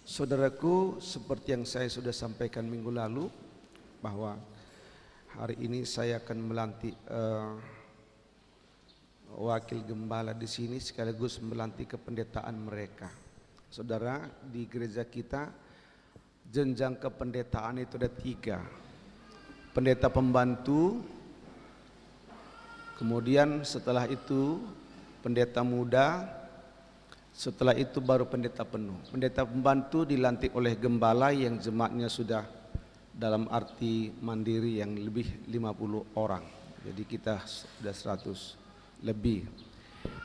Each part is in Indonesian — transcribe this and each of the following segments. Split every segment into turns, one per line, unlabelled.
Saudaraku, seperti yang saya sudah sampaikan minggu lalu, bahwa hari ini saya akan melantik wakil gembala di sini sekaligus melantik kependetaan mereka. Saudara, di gereja kita jenjang kependetaan itu ada 3. Pendeta pembantu, kemudian setelah itu pendeta muda, setelah itu baru pendeta penuh. Pendeta pembantu dilantik oleh gembala yang jemaatnya sudah dalam arti mandiri yang lebih 50 orang. Jadi kita sudah 100 lebih.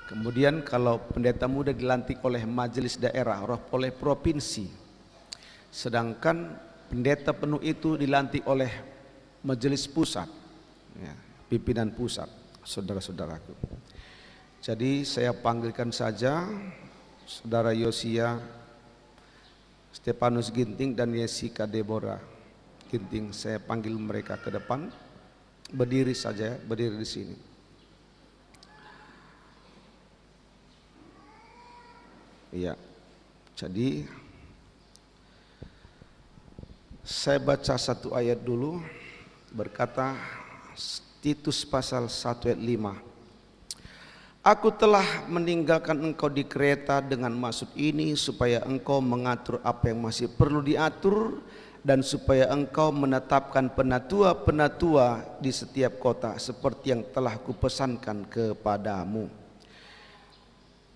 Kemudian kalau pendeta muda dilantik oleh majelis daerah, oleh provinsi. Sedangkan pendeta penuh itu dilantik oleh majelis pusat, ya, pimpinan pusat, saudara-saudaraku. Jadi saya panggilkan saja Saudara Yosia Stefanus Ginting dan Yesika Deborah Ginting. Saya panggil mereka ke depan. Berdiri saja, berdiri di sini. Iya. Jadi saya baca satu ayat dulu, berkata Titus pasal 1 ayat 5. Aku telah meninggalkan engkau di Kreta dengan maksud ini, supaya engkau mengatur apa yang masih perlu diatur, dan supaya engkau menetapkan penatua-penatua di setiap kota, seperti yang telah kupesankan kepadamu.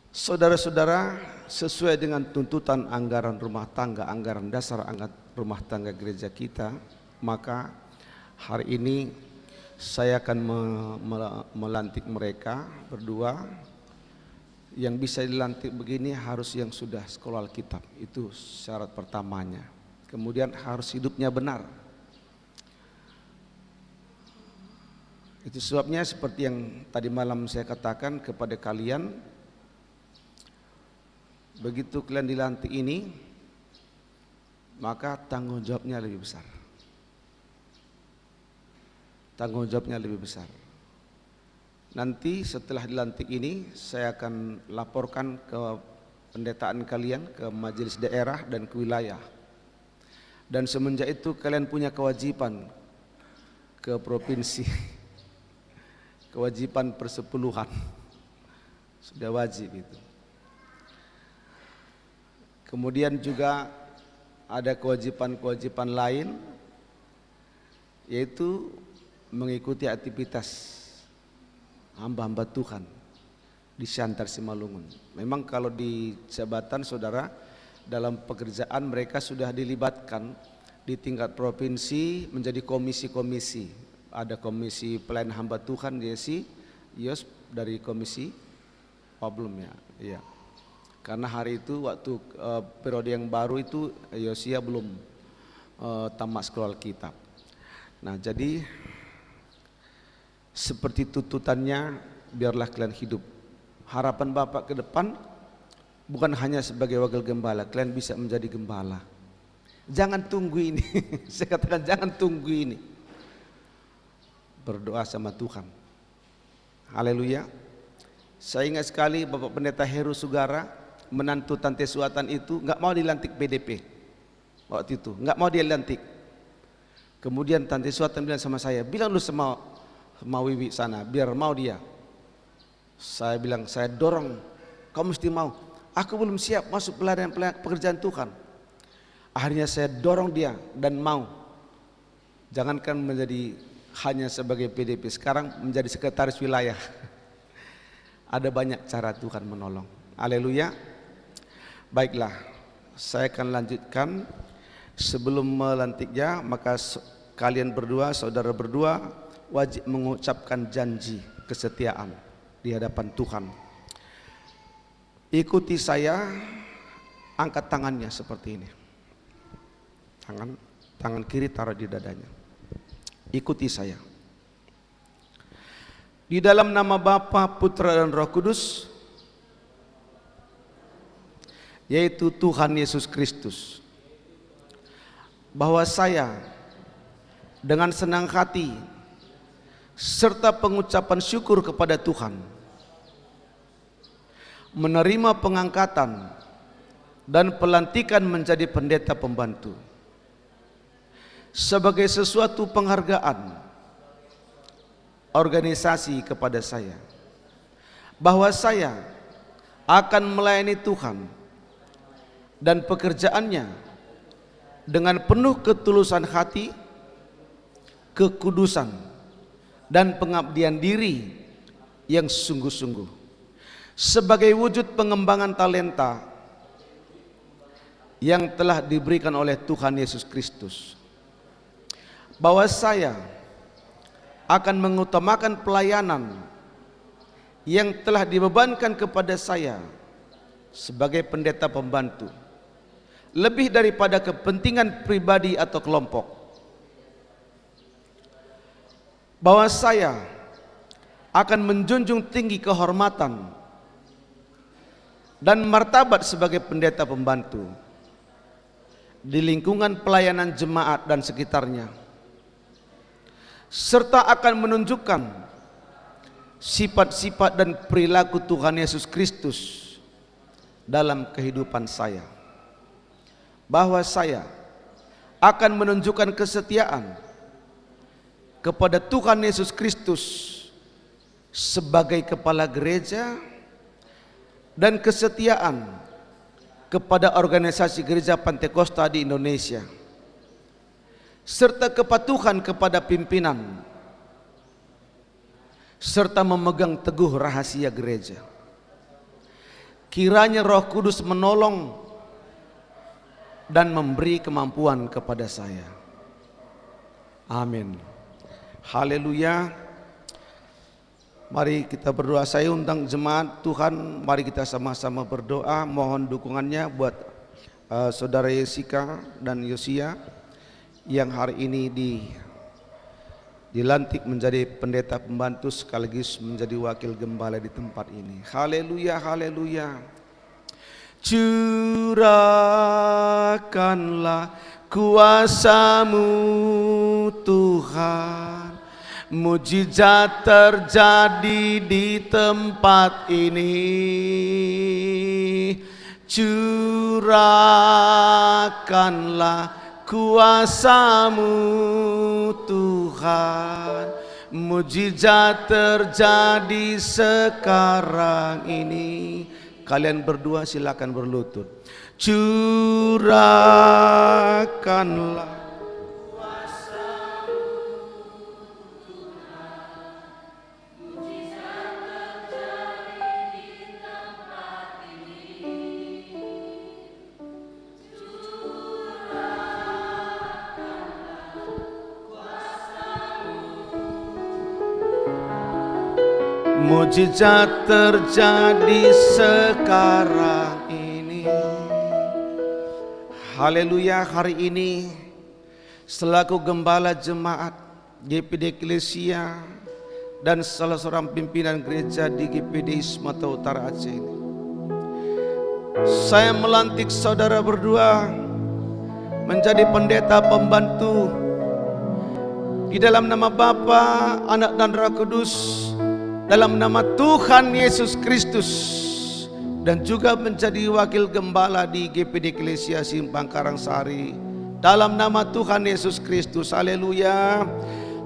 Saudara-saudara, sesuai dengan tuntutan anggaran rumah tangga, anggaran dasar rumah tangga gereja kita, maka hari ini saya akan melantik mereka berdua. Yang bisa dilantik begini harus yang sudah sekolah Alkitab, itu syarat pertamanya. Kemudian harus hidupnya benar. Itu sebabnya seperti yang tadi malam saya katakan kepada kalian, begitu kalian dilantik ini, maka tanggung jawabnya lebih besar. Tanggung jawabnya lebih besar. Nanti setelah dilantik ini saya akan laporkan ke pendetaan kalian, ke majelis daerah dan ke wilayah. Dan semenjak itu kalian punya kewajiban ke provinsi, kewajiban persepuluhan, sudah wajib itu. Kemudian juga ada kewajiban-kewajiban lain, yaitu mengikuti aktivitas hamba-hamba Tuhan di Siantar Simalungun. Memang kalau di jabatan saudara, dalam pekerjaan mereka sudah dilibatkan di tingkat provinsi menjadi komisi-komisi. Ada komisi pelayanan hamba Tuhan Yos dari komisi belum ya, iya. Karena hari itu waktu periode yang baru itu Yosia belum tamat sekolah Alkitab. Nah, jadi seperti tuntutannya, biarlah kalian hidup. Harapan Bapak ke depan bukan hanya sebagai wakil gembala, kalian bisa menjadi gembala. Jangan tunggu ini. Saya katakan jangan tunggu ini. Berdoa sama Tuhan. Haleluya. Saya ingat sekali Bapak Pendeta Heru Sugara, menantu Tante Suatan itu nggak mau dilantik PDP waktu itu, nggak mau dia lantik. Kemudian Tante Suatan bilang sama saya, bilang lu sama Wiwi sana, biar mau dia. Saya bilang, saya dorong, kau mesti mau. Aku belum siap masuk pelayanan pekerjaan Tuhan. Akhirnya saya dorong dia dan mau. Jangankan menjadi hanya sebagai PDP, sekarang menjadi sekretaris wilayah. Ada banyak cara Tuhan menolong. Haleluya. Baiklah, saya akan lanjutkan. Sebelum melantiknya, maka kalian berdua, saudara berdua, wajib mengucapkan janji kesetiaan di hadapan Tuhan. Ikuti saya, angkat tangannya seperti ini. Tangan kiri taruh di dadanya. Ikuti saya. Di dalam nama Bapa, Putra dan Roh Kudus, yaitu Tuhan Yesus Kristus, bahwa saya dengan senang hati serta pengucapan syukur kepada Tuhan menerima pengangkatan dan pelantikan menjadi pendeta pembantu sebagai sesuatu penghargaan organisasi kepada saya, bahwa saya akan melayani Tuhan dan pekerjaannya dengan penuh ketulusan hati, kekudusan, dan pengabdian diri yang sungguh-sungguh sebagai wujud pengembangan talenta yang telah diberikan oleh Tuhan Yesus Kristus, bahwa saya akan mengutamakan pelayanan yang telah dibebankan kepada saya sebagai pendeta pembantu lebih daripada kepentingan pribadi atau kelompok, bahwa saya akan menjunjung tinggi kehormatan dan martabat sebagai pendeta pembantu di lingkungan pelayanan jemaat dan sekitarnya, serta akan menunjukkan sifat-sifat dan perilaku Tuhan Yesus Kristus dalam kehidupan saya, bahwa saya akan menunjukkan kesetiaan kepada Tuhan Yesus Kristus sebagai kepala gereja dan kesetiaan kepada organisasi gereja Pantekosta di Indonesia, serta kepatuhan kepada pimpinan, serta memegang teguh rahasia gereja. Kiranya Roh Kudus menolong dan memberi kemampuan kepada saya. Amin. Haleluya. Mari kita berdoa. Saya undang jemaat Tuhan, mari kita sama-sama berdoa, mohon dukungannya buat saudara Yesika dan Yosia yang hari ini dilantik menjadi pendeta pembantu sekaligus menjadi wakil gembala di tempat ini. Haleluya, haleluya. Curahkanlah kuasa-Mu Tuhan, mujizat terjadi di tempat ini. Curahkanlah kuasa-Mu Tuhan, mujizat terjadi sekarang ini. Kalian berdua silakan berlutut. Curahkanlah kuasa-Mu Tuhan, mujizat terjadi di tempat ini. Curahkanlah kuasa-Mu, mujizat terjadi sekarang ini. Haleluya. Hari ini selaku gembala jemaat GPD Eklesia dan salah seorang pimpinan gereja di GPD Sumatera Utara Aceh ini, saya melantik saudara berdua menjadi pendeta pembantu di dalam nama Bapa, Anak dan Roh Kudus, dalam nama Tuhan Yesus Kristus, dan juga menjadi wakil gembala di GPD Eklesia Simpang Karangsari dalam nama Tuhan Yesus Kristus. Haleluya.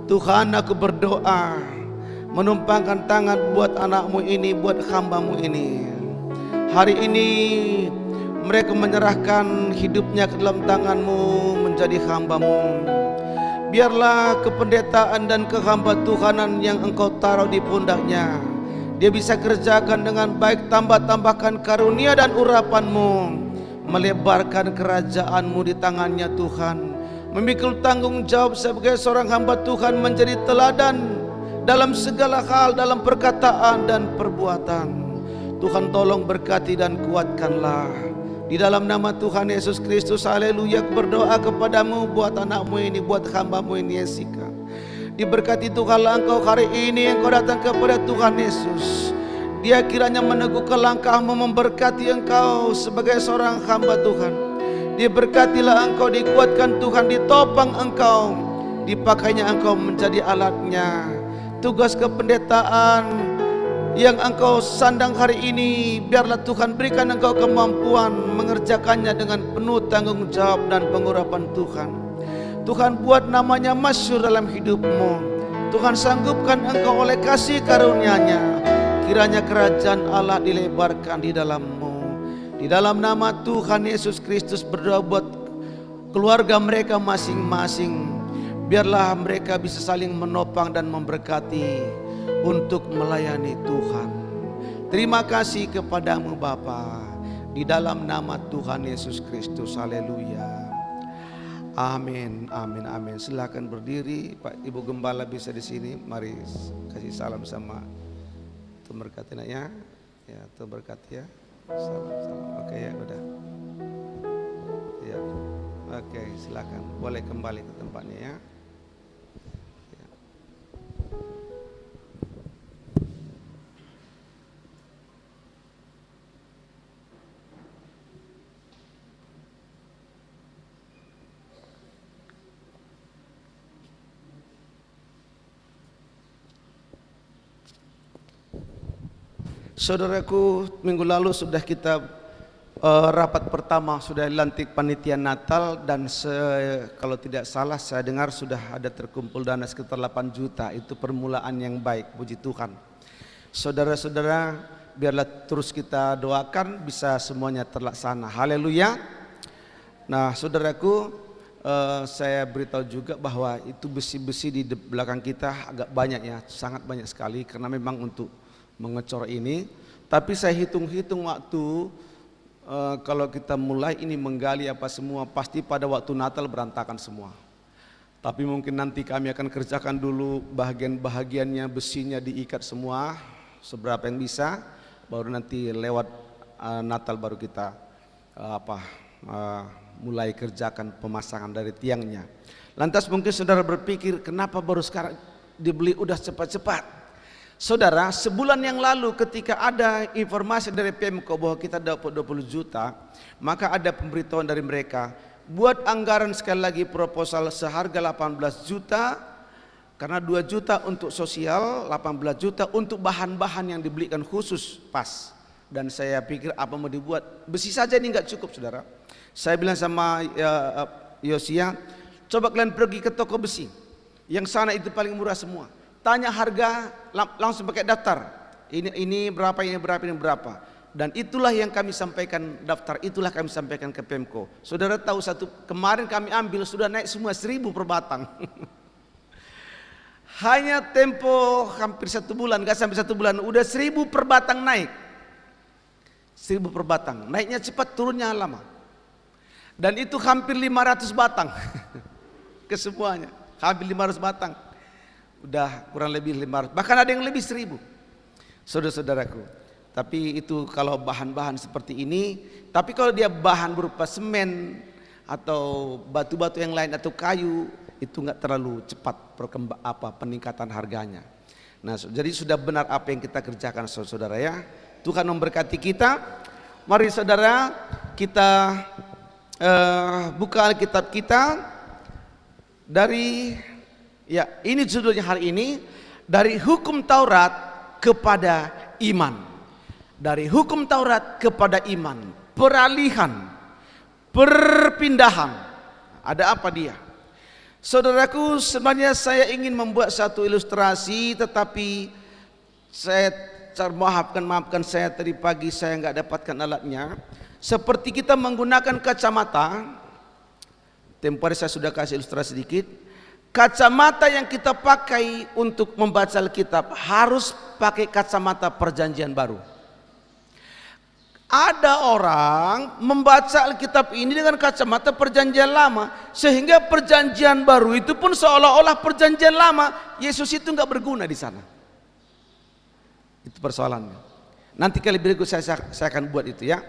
Tuhan, aku berdoa menumpangkan tangan buat anak-Mu ini, buat hamba-Mu ini. Hari ini mereka menyerahkan hidupnya ke dalam tangan-Mu menjadi hamba-Mu. Biarlah kependetaan dan kehamba Tuhanan yang Engkau taruh di pundaknya, dia bisa kerjakan dengan baik. Tambahkan karunia dan urapan-Mu, melebarkan kerajaan-Mu di tangannya Tuhan. Memikul tanggung jawab sebagai seorang hamba Tuhan, menjadi teladan dalam segala hal, dalam perkataan dan perbuatan. Tuhan tolong berkati dan kuatkanlah. Di dalam nama Tuhan Yesus Kristus, haleluya. Berdoa kepadamu buat anak-Mu ini, buat hamba-Mu ini Yesika. Diberkati Tuhanlah engkau hari ini, engkau datang kepada Tuhan Yesus. Dia kiranya meneguhkan langkah-Mu, memberkati engkau sebagai seorang hamba Tuhan. Diberkatilah engkau, dikuatkan Tuhan, ditopang engkau, dipakainya engkau menjadi alatnya. Tugas kependetaan yang Engkau sandang hari ini, biarlah Tuhan berikan Engkau kemampuan mengerjakannya dengan penuh tanggung jawab dan pengurapan Tuhan. Tuhan buat namanya masyhur dalam hidupmu. Tuhan sanggupkan engkau oleh kasih karunia-Nya. Kiranya kerajaan Allah dilebarkan di dalammu. Di dalam nama Tuhan Yesus Kristus berdoa buat keluarga mereka masing-masing. Biarlah mereka bisa saling menopang dan memberkati untuk melayani Tuhan. Terima kasih kepadamu Bapa, di dalam nama Tuhan Yesus Kristus. Haleluya. Amin, amin, amin. Silakan berdiri, Pak Ibu Gembala bisa di sini. Mari kasih salam sama Tuhan berkati ya. Ya, Tuhan berkati ya. Salam, salam. Oke ya, udah. Ya. Oke, silakan. Boleh kembali ke tempatnya ya. Saudaraku, minggu lalu sudah kita rapat pertama, sudah lantik panitia Natal, dan kalau tidak salah saya dengar sudah ada terkumpul dana sekitar 8 juta. Itu permulaan yang baik, puji Tuhan. Saudara-saudara, biarlah terus kita doakan bisa semuanya terlaksana. Haleluya. Nah, saudaraku, saya beritahu juga bahwa itu besi-besi di belakang kita agak banyak ya, sangat banyak sekali, karena memang untuk mengecor ini. Tapi saya hitung-hitung waktu, kalau kita mulai ini menggali apa semua, pasti pada waktu Natal berantakan semua. Tapi mungkin nanti kami akan kerjakan dulu bahagian-bahagiannya, besinya diikat semua seberapa yang bisa, baru nanti lewat Natal baru kita mulai kerjakan pemasangan dari tiangnya. Lantas mungkin saudara berpikir, kenapa baru sekarang dibeli udah cepat-cepat? Saudara, sebulan yang lalu ketika ada informasi dari Pemko bahwa kita dapat 20 juta, maka ada pemberitahuan dari mereka, buat anggaran sekali lagi proposal seharga 18 juta, karena 2 juta untuk sosial, 18 juta untuk bahan-bahan yang dibelikan khusus pas. Dan saya pikir apa mau dibuat, besi saja ini nggak cukup saudara. Saya bilang sama Yosia, coba kalian pergi ke toko besi, yang sana itu paling murah semua. Tanya harga, langsung pakai daftar. Ini berapa, ini berapa, ini berapa. Dan itulah yang kami sampaikan, daftar itulah kami sampaikan ke Pemko. Saudara tahu kemarin kami ambil sudah naik semua 1.000 per batang. Hanya tempo hampir 1 bulan, gak sampai 1 bulan, udah 1.000 per batang naik. 1.000 per batang, naiknya cepat, turunnya lama. Dan itu hampir 500 batang. Kesemuanya, hampir 500 batang. Udah kurang lebih 500, bahkan ada yang lebih 1.000, saudara-saudaraku. Tapi itu kalau bahan-bahan seperti ini. Tapi kalau dia bahan berupa semen atau batu-batu yang lain atau kayu, itu nggak terlalu cepat peningkatan harganya. Nah, jadi sudah benar apa yang kita kerjakan, saudara ya. Tuhan memberkati kita. Mari saudara, kita buka Alkitab kita dari, ya, ini judulnya hari ini, dari hukum Taurat kepada iman. Dari hukum Taurat kepada iman, peralihan, perpindahan. Ada apa dia? Saudaraku, sebenarnya saya ingin membuat satu ilustrasi, tetapi saya maafkan saya tadi pagi saya nggak dapatkan alatnya. Seperti kita menggunakan kacamata. Tempo hari saya sudah kasih ilustrasi sedikit. Kacamata yang kita pakai untuk membaca Alkitab harus pakai kacamata perjanjian baru. Ada orang membaca Alkitab ini dengan kacamata perjanjian lama, sehingga perjanjian baru itu pun seolah-olah perjanjian lama. Yesus itu nggak berguna di sana. Itu persoalannya. Nanti kali berikut saya akan buat itu ya.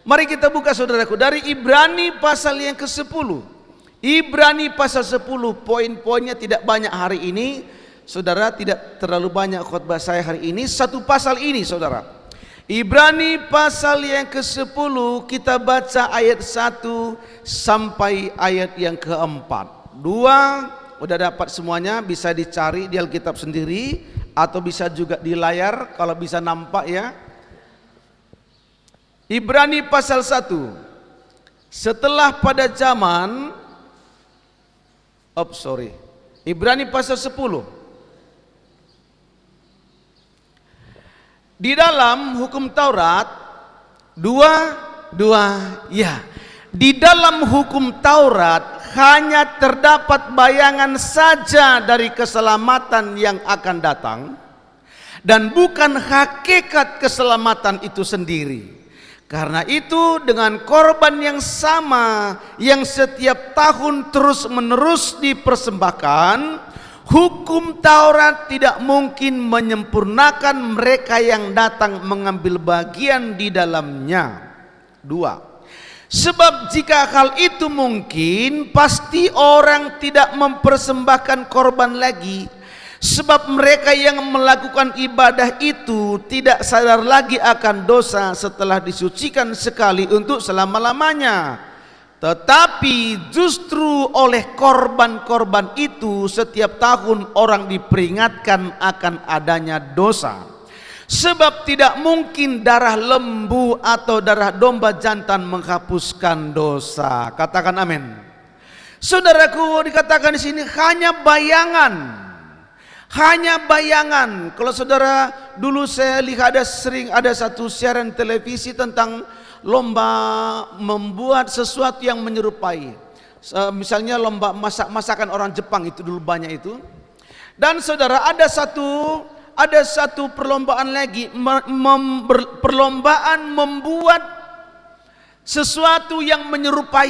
Mari kita buka saudaraku dari Ibrani pasal yang ke-10. Ibrani pasal 10, poin-poinnya tidak banyak hari ini. Saudara, tidak terlalu banyak khotbah saya hari ini. Satu pasal ini saudara. Ibrani pasal yang ke-10, kita baca ayat 1 sampai ayat yang ke-4. 2, udah dapat semuanya, bisa dicari di Alkitab sendiri. atau bisa juga di layar kalau bisa nampak ya. Ibrani pasal 1. Setelah pada zaman Ibrani pasal 10. Di dalam hukum Taurat di dalam hukum Taurat hanya terdapat bayangan saja dari keselamatan yang akan datang dan bukan hakikat keselamatan itu sendiri. Karena itu dengan korban yang sama yang setiap tahun terus-menerus dipersembahkan, hukum Taurat tidak mungkin menyempurnakan mereka yang datang mengambil bagian di dalamnya. 2. Sebab jika hal itu mungkin, pasti orang tidak mempersembahkan korban lagi. Sebab mereka yang melakukan ibadah itu tidak sadar lagi akan dosa setelah disucikan sekali untuk selama-lamanya. Tetapi justru oleh korban-korban itu setiap tahun orang diperingatkan akan adanya dosa. Sebab tidak mungkin darah lembu atau darah domba jantan menghapuskan dosa. Katakan amin. Saudaraku, dikatakan di sini hanya bayangan. Hanya bayangan. Kalau saudara dulu saya lihat ada satu siaran televisi tentang lomba membuat sesuatu yang menyerupai. Misalnya lomba masakan orang Jepang itu dulu banyak itu. Dan saudara ada satu perlombaan lagi, perlombaan membuat sesuatu yang menyerupai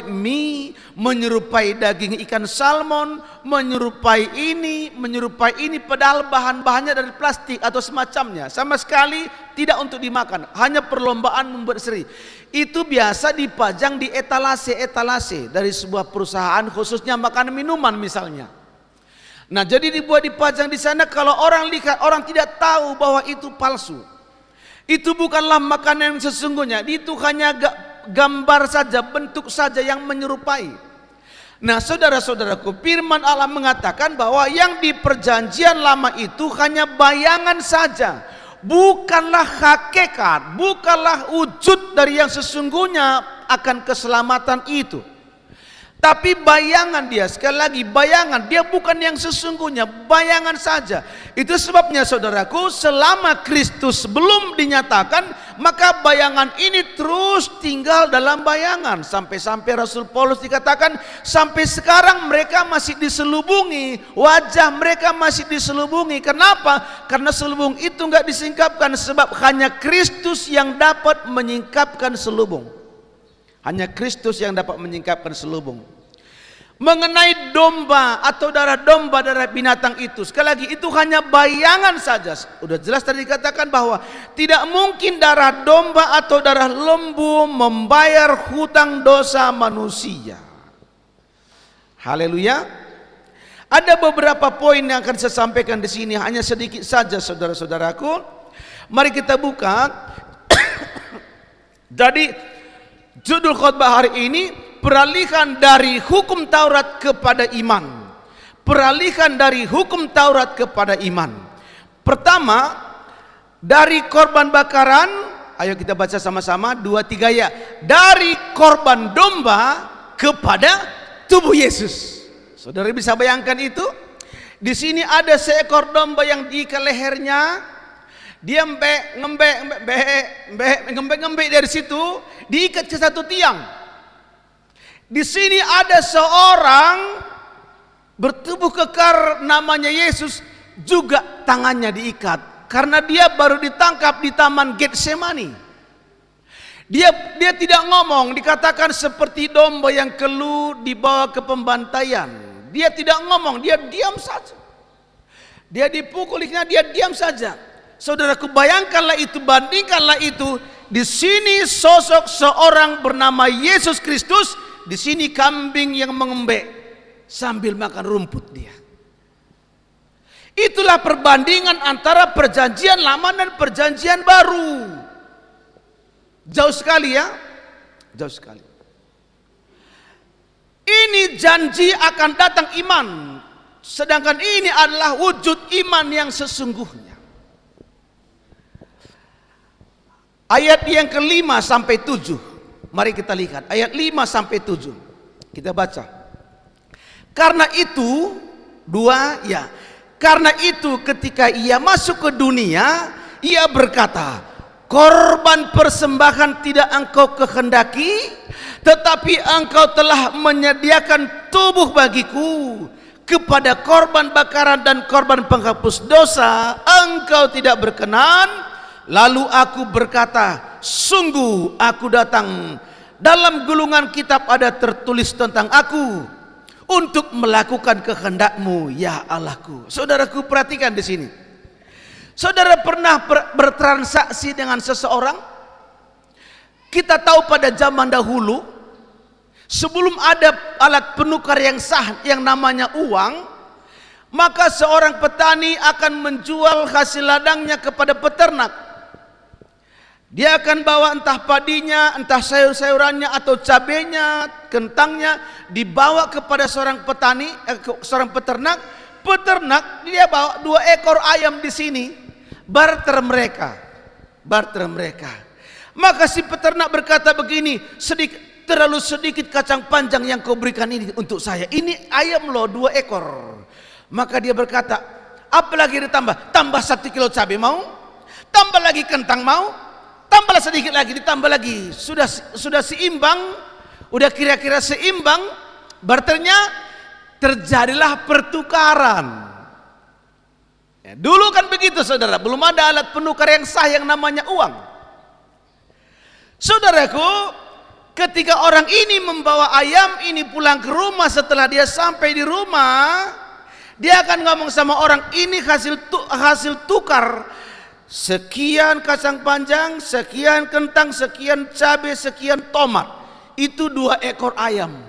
mie, menyerupai daging ikan salmon, menyerupai ini, padahal bahan-bahannya dari plastik atau semacamnya. Sama sekali tidak untuk dimakan, hanya perlombaan membuat seri. Itu biasa dipajang di etalase dari sebuah perusahaan khususnya makanan minuman misalnya. Nah, jadi dipajang di sana, kalau orang lihat, orang tidak tahu bahwa itu palsu. Itu bukanlah makanan yang sesungguhnya, itu hanya gambar saja, bentuk saja yang menyerupai. Nah, saudara-saudaraku, firman Allah mengatakan bahwa yang di perjanjian lama itu hanya bayangan saja, bukanlah hakikat, bukanlah wujud dari yang sesungguhnya akan keselamatan itu. Tapi bayangan dia, sekali lagi bayangan, dia bukan yang sesungguhnya, bayangan saja. Itu sebabnya saudaraku, selama Kristus belum dinyatakan, maka bayangan ini terus tinggal dalam bayangan. Sampai-sampai Rasul Paulus dikatakan, sampai sekarang mereka masih diselubungi, wajah mereka masih diselubungi. Kenapa? Karena selubung itu enggak disingkapkan, sebab hanya Kristus yang dapat menyingkapkan selubung. Hanya Kristus yang dapat menyingkapkan selubung. Mengenai domba atau darah domba, darah binatang itu, sekali lagi itu hanya bayangan saja. Udah jelas tadi dikatakan bahwa tidak mungkin darah domba atau darah lembu membayar hutang dosa manusia. Haleluya. Ada beberapa poin yang akan saya sampaikan di sini, hanya sedikit saja saudara-saudaraku. Mari kita buka. Jadi judul khotbah hari ini, peralihan dari hukum Taurat kepada iman. Peralihan dari hukum Taurat kepada iman. Pertama, dari korban bakaran, ayo kita baca sama-sama 2-3 ya. Dari korban domba kepada tubuh Yesus. Saudara bisa bayangkan itu? Di sini ada seekor domba yang diikat lehernya. Dia ngembek dari situ, diikat ke satu tiang. Di sini ada seorang bertubuh kekar namanya Yesus, juga tangannya diikat karena dia baru ditangkap di taman Getsemani. Dia tidak ngomong, dikatakan seperti domba yang keluh dibawa ke pembantaian. Dia tidak ngomong, dia diam saja. Dia dipukulinya, dia diam saja. Saudaraku, bayangkanlah itu, bandingkanlah itu. Di sini sosok seorang bernama Yesus Kristus, di sini kambing yang mengembek sambil makan rumput dia. Itulah perbandingan antara perjanjian lama dan perjanjian baru. Jauh sekali ya, jauh sekali. Ini janji akan datang iman. Sedangkan ini adalah wujud iman yang sesungguhnya. Ayat yang ke-5 sampai 7. Mari kita lihat ayat 5 sampai 7. Kita baca. Karena itu karena itu ketika ia masuk ke dunia, ia berkata, korban persembahan tidak engkau kehendaki, tetapi engkau telah menyediakan tubuh bagiku. Kepada korban bakaran dan korban penghapus dosa engkau tidak berkenan. Lalu aku berkata, sungguh aku datang, dalam gulungan kitab ada tertulis tentang aku, untuk melakukan kehendakmu ya Allahku. Saudaraku, perhatikan di sini. Saudara pernah bertransaksi dengan seseorang? Kita tahu pada zaman dahulu, sebelum ada alat penukar yang sah yang namanya uang, maka seorang petani akan menjual hasil ladangnya kepada peternak. Dia akan bawa entah padinya, entah sayur-sayurannya atau cabenya, kentangnya, dibawa kepada seorang petani, seorang peternak. Peternak dia bawa 2 ekor ayam di sini, barter mereka. Maka si peternak berkata begini, terlalu sedikit kacang panjang yang kau berikan ini untuk saya. Ini ayam loh 2 ekor. Maka dia berkata, apa lagi ditambah? Tambah 1 kilo cabai mau? Tambah lagi kentang mau? Tambahlah sedikit lagi, ditambah lagi. Sudah seimbang, udah kira-kira seimbang. Barternya terjadilah pertukaran. Ya, dulu kan begitu saudara, belum ada alat penukar yang sah yang namanya uang. Saudaraku, ketika orang ini membawa ayam ini pulang ke rumah, setelah dia sampai di rumah, dia akan ngomong sama orang ini hasil tukar. Sekian kacang panjang, sekian kentang, sekian cabai, sekian tomat. Itu 2 ekor ayam.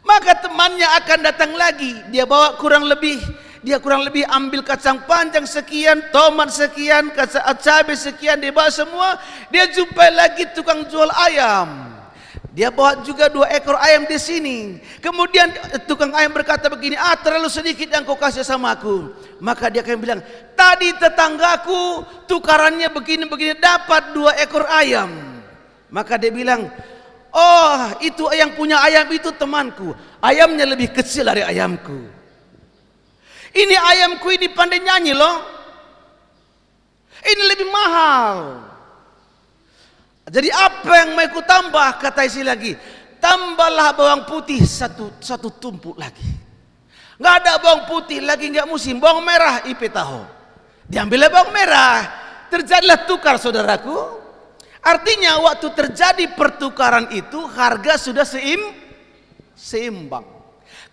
Maka temannya akan datang lagi. Dia bawa kurang lebih ambil kacang panjang sekian, tomat sekian, cabai sekian, dia bawa semua. Dia jumpai lagi tukang jual ayam. Dia bawa juga 2 ekor ayam di sini. Kemudian tukang ayam berkata begini, terlalu sedikit yang kau kasih sama aku. Maka dia akan bilang, tadi tetanggaku tukarannya begini-begini dapat 2 ekor ayam. Maka dia bilang, oh itu yang punya ayam itu temanku, ayamnya lebih kecil dari ayamku. Ini ayamku ini pandai nyanyi loh, ini lebih mahal. Jadi apa yang mau ku tambah? Kata isi lagi, tambahlah bawang putih satu tumpuk lagi. Nggak ada bawang putih lagi, nggak musim. Bawang merah IP tahu. Diambillah bawang merah. Terjadilah tukar saudaraku. Artinya waktu terjadi pertukaran itu harga sudah seimbang.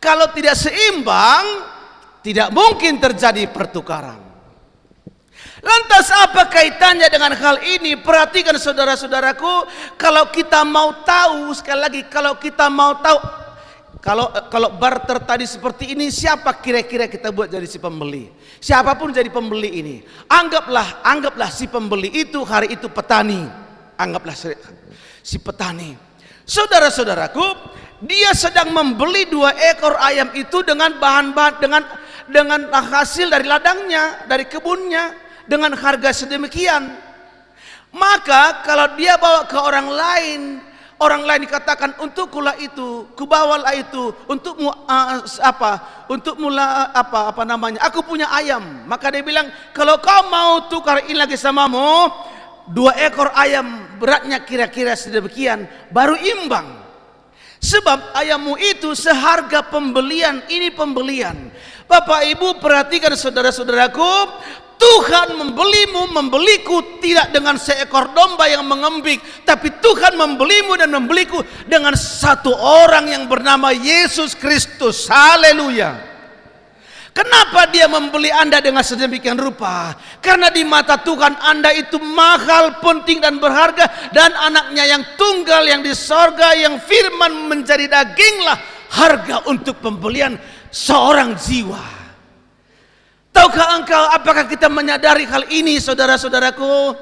Kalau tidak seimbang, tidak mungkin terjadi pertukaran. Lantas apa kaitannya dengan hal ini? Perhatikan saudara-saudaraku, kalau kita mau tahu, sekali lagi kalau kita mau tahu, kalau barter tadi seperti ini, siapa kira-kira kita buat jadi si pembeli? Siapapun jadi pembeli ini, anggaplah si pembeli itu hari itu petani. Anggaplah si petani. Saudara-saudaraku, dia sedang membeli 2 ekor ayam itu dengan bahan-bahan, dengan hasil dari ladangnya, dari kebunnya, dengan harga sedemikian. Maka kalau dia bawa ke orang lain dikatakan untukkulah itu, kubawalah itu, untukmu aku punya ayam. Maka dia bilang, kalau kau mau tukar ini lagi samamu, 2 ekor ayam beratnya kira-kira sedemikian, baru imbang. Sebab ayammu itu seharga pembelian, ini pembelian. Bapak Ibu perhatikan saudara-saudaraku, Tuhan membeliku tidak dengan seekor domba yang mengembik, tapi Tuhan membelimu dan membeliku dengan satu orang yang bernama Yesus Kristus. Haleluya. Kenapa dia membeli Anda dengan sedemikian rupa? Karena di mata Tuhan Anda itu mahal, penting dan berharga, dan anaknya yang tunggal yang di sorga, yang firman menjadi daginglah harga untuk pembelian seorang jiwa. Tahukah engkau, apakah kita menyadari hal ini saudara-saudaraku?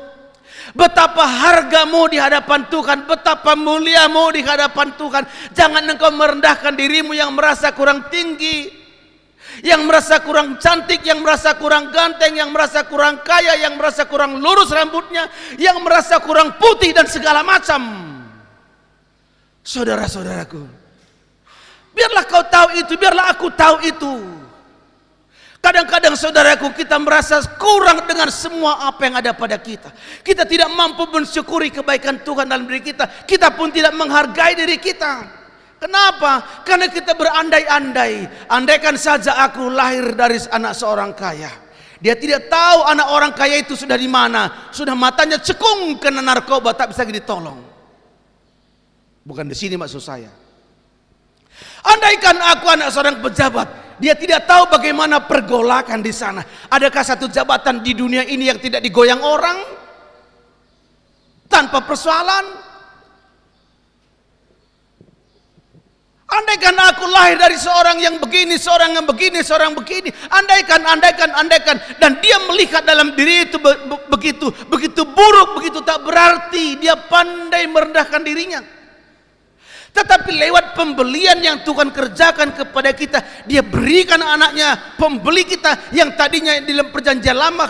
Betapa hargamu di hadapan Tuhan, betapa muliamu di hadapan Tuhan. Jangan engkau merendahkan dirimu yang merasa kurang tinggi. yang merasa kurang cantik, yang merasa kurang ganteng, yang merasa kurang kaya, yang merasa kurang lurus rambutnya, yang merasa kurang putih dan segala macam. Saudara-saudaraku, biarlah kau tahu itu, biarlah aku tahu itu. Kadang-kadang saudaraku, kita merasa kurang dengan semua apa yang ada pada kita. Kita tidak mampu mensyukuri kebaikan Tuhan dalam diri kita. Kita pun tidak menghargai diri kita. Kenapa? Karena kita berandai-andai. Andaikan saja aku lahir dari anak seorang kaya. Dia tidak tahu anak orang kaya itu sudah di mana. Sudah matanya cekung kena narkoba, tak bisa ditolong. Bukan di sini maksud saya. Andaikan aku anak seorang pejabat, dia tidak tahu bagaimana pergolakan di sana. Adakah satu jabatan di dunia ini yang tidak digoyang orang tanpa persoalan? Andaikan aku lahir dari seorang yang begini, seorang yang begini, seorang begini. Andaikan, dan dia melihat dalam diri itu begitu buruk, begitu tak berarti. Dia pandai merendahkan dirinya. Tetapi lewat pembelian yang Tuhan kerjakan kepada kita, dia berikan anaknya, pembeli kita yang tadinya di dalam perjanjian lama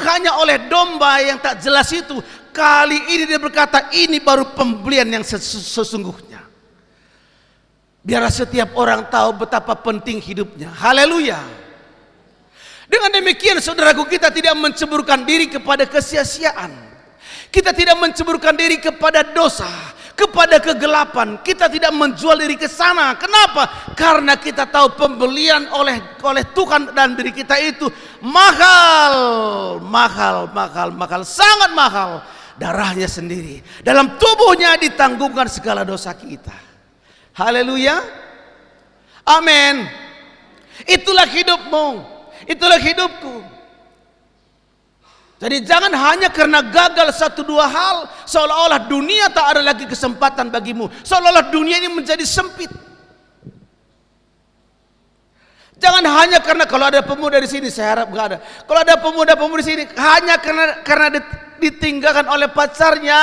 hanya oleh domba yang tak jelas itu. Kali ini dia berkata, ini baru pembelian yang sesungguhnya. Biar setiap orang tahu betapa penting hidupnya. Haleluya. Dengan demikian saudaraku, kita tidak menceburkan diri kepada kesia-siaan. Kita tidak menceburkan diri kepada dosa, kepada kegelapan. Kita tidak menjual diri ke sana. Kenapa? Karena kita tahu pembelian oleh Tuhan dan diri kita itu mahal, sangat mahal. Darahnya sendiri, dalam tubuhnya ditanggungkan segala dosa kita. Haleluya. Amin. Itulah hidupmu, itulah hidupku. Jadi jangan hanya karena gagal satu dua hal seolah-olah dunia tak ada lagi kesempatan bagimu, seolah-olah dunia ini menjadi sempit. Jangan hanya karena kalau ada pemuda di sini, saya harap enggak ada. Kalau ada pemuda-pemudi di sini hanya karena ditinggalkan oleh pacarnya.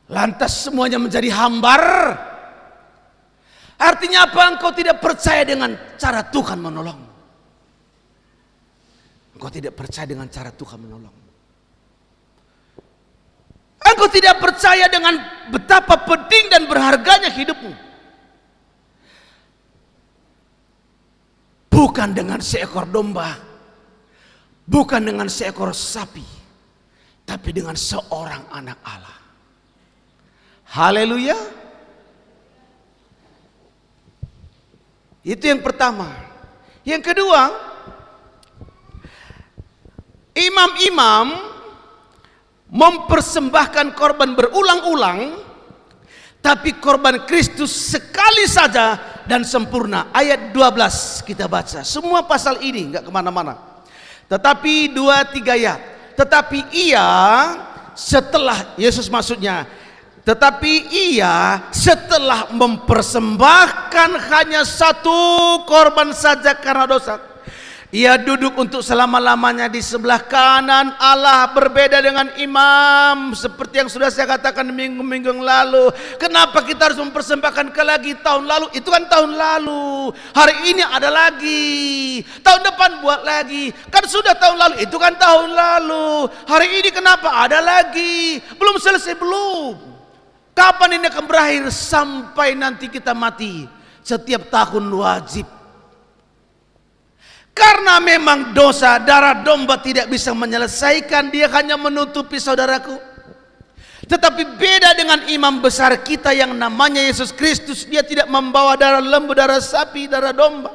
Lantas semuanya menjadi hambar. Artinya apa? Engkau tidak percaya dengan cara Tuhan menolong. Engkau tidak percaya dengan cara Tuhan menolong. Engkau tidak percaya dengan betapa penting dan berharganya hidupmu. Bukan dengan seekor domba, bukan dengan seekor sapi, tapi dengan seorang anak Allah. Haleluya. Itu yang pertama. Yang kedua, imam-imam mempersembahkan korban berulang-ulang, tapi korban Kristus sekali saja dan sempurna. Ayat 12 kita baca. Semua pasal ini enggak kemana-mana. Tetapi 2-3 ayat. Tetapi ia setelah, Yesus maksudnya, tetapi ia setelah mempersembahkan hanya satu korban saja karena dosa, ia duduk untuk selama-lamanya di sebelah kanan Allah. Berbeda dengan imam, seperti yang sudah saya katakan minggu-minggu yang lalu. Kenapa kita harus mempersembahkan lagi tahun lalu? Itu kan tahun lalu. Hari ini ada lagi, tahun depan buat lagi. Kan sudah tahun lalu, itu kan tahun lalu. Hari ini kenapa ada lagi? Belum selesai, belum. Kapan ini akan berakhir? Sampai nanti kita mati. Setiap tahun wajib. Karena memang dosa, darah domba tidak bisa menyelesaikan. Dia hanya menutupi, saudaraku. Tetapi beda dengan imam besar kita yang namanya Yesus Kristus. Dia tidak membawa darah lembu, darah sapi, darah domba.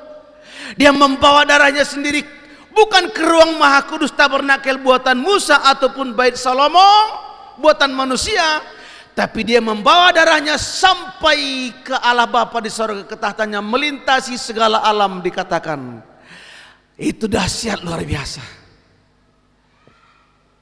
Dia membawa darahnya sendiri. Bukan ke ruang maha kudus tabernakel buatan Musa ataupun bait Salomo buatan manusia. Tapi dia membawa darahnya sampai ke Allah Bapa di sorga ketahatannya, melintasi segala alam dikatakan. Itu dahsyat luar biasa.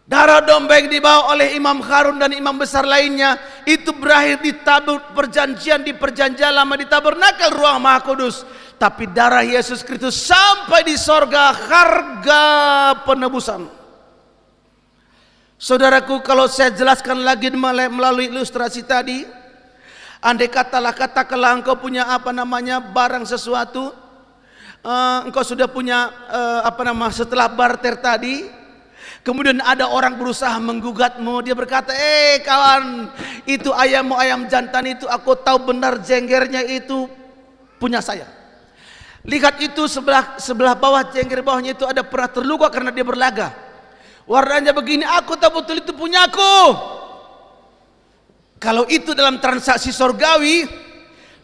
Darah domba yang dibawa oleh Imam Harun dan imam besar lainnya itu berakhir di tabut perjanjian, di perjanjian lama, di tabernakel ruang maha kudus. tapi darah Yesus Kristus sampai di sorga, harga penebusan. Saudaraku, kalau saya jelaskan lagi melalui ilustrasi tadi, andai katakanlah engkau punya barang sesuatu, engkau sudah punya setelah barter tadi, kemudian ada orang berusaha menggugatmu. Dia berkata, kawan, itu ayam jantan itu aku tahu benar jenggernya itu punya saya. Lihat itu sebelah bawah, jengger bawahnya itu ada pernah terluka karena dia berlaga. Warnanya begini, aku tahu betul itu punyaku. Kalau itu dalam transaksi sorgawi,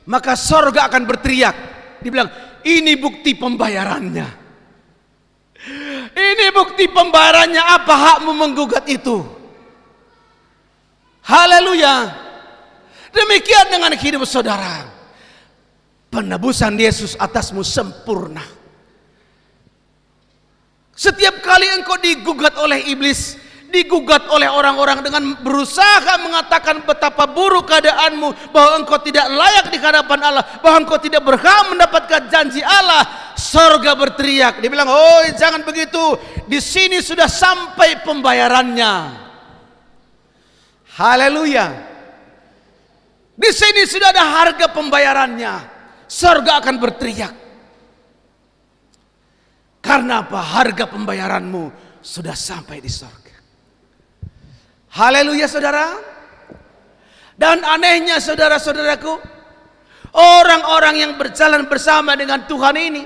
maka sorga akan berteriak. Dibilang, ini bukti pembayarannya. Ini bukti pembayarannya, apa hakmu menggugat itu? Haleluya. Demikian dengan hidup saudara. Penebusan Yesus atasmu sempurna. Setiap kali engkau digugat oleh iblis, digugat oleh orang-orang dengan berusaha mengatakan betapa buruk keadaanmu, bahwa engkau tidak layak di hadapan Allah, bahwa engkau tidak berhak mendapatkan janji Allah, sorga berteriak. Dia bilang, oh jangan begitu, di sini sudah sampai pembayarannya. Haleluya. Di sini sudah ada harga pembayarannya. Sorga akan berteriak. Karena apa? Harga pembayaranmu sudah sampai di sorga. Haleluya saudara. Dan anehnya saudara-saudaraku, orang-orang yang berjalan bersama dengan Tuhan ini,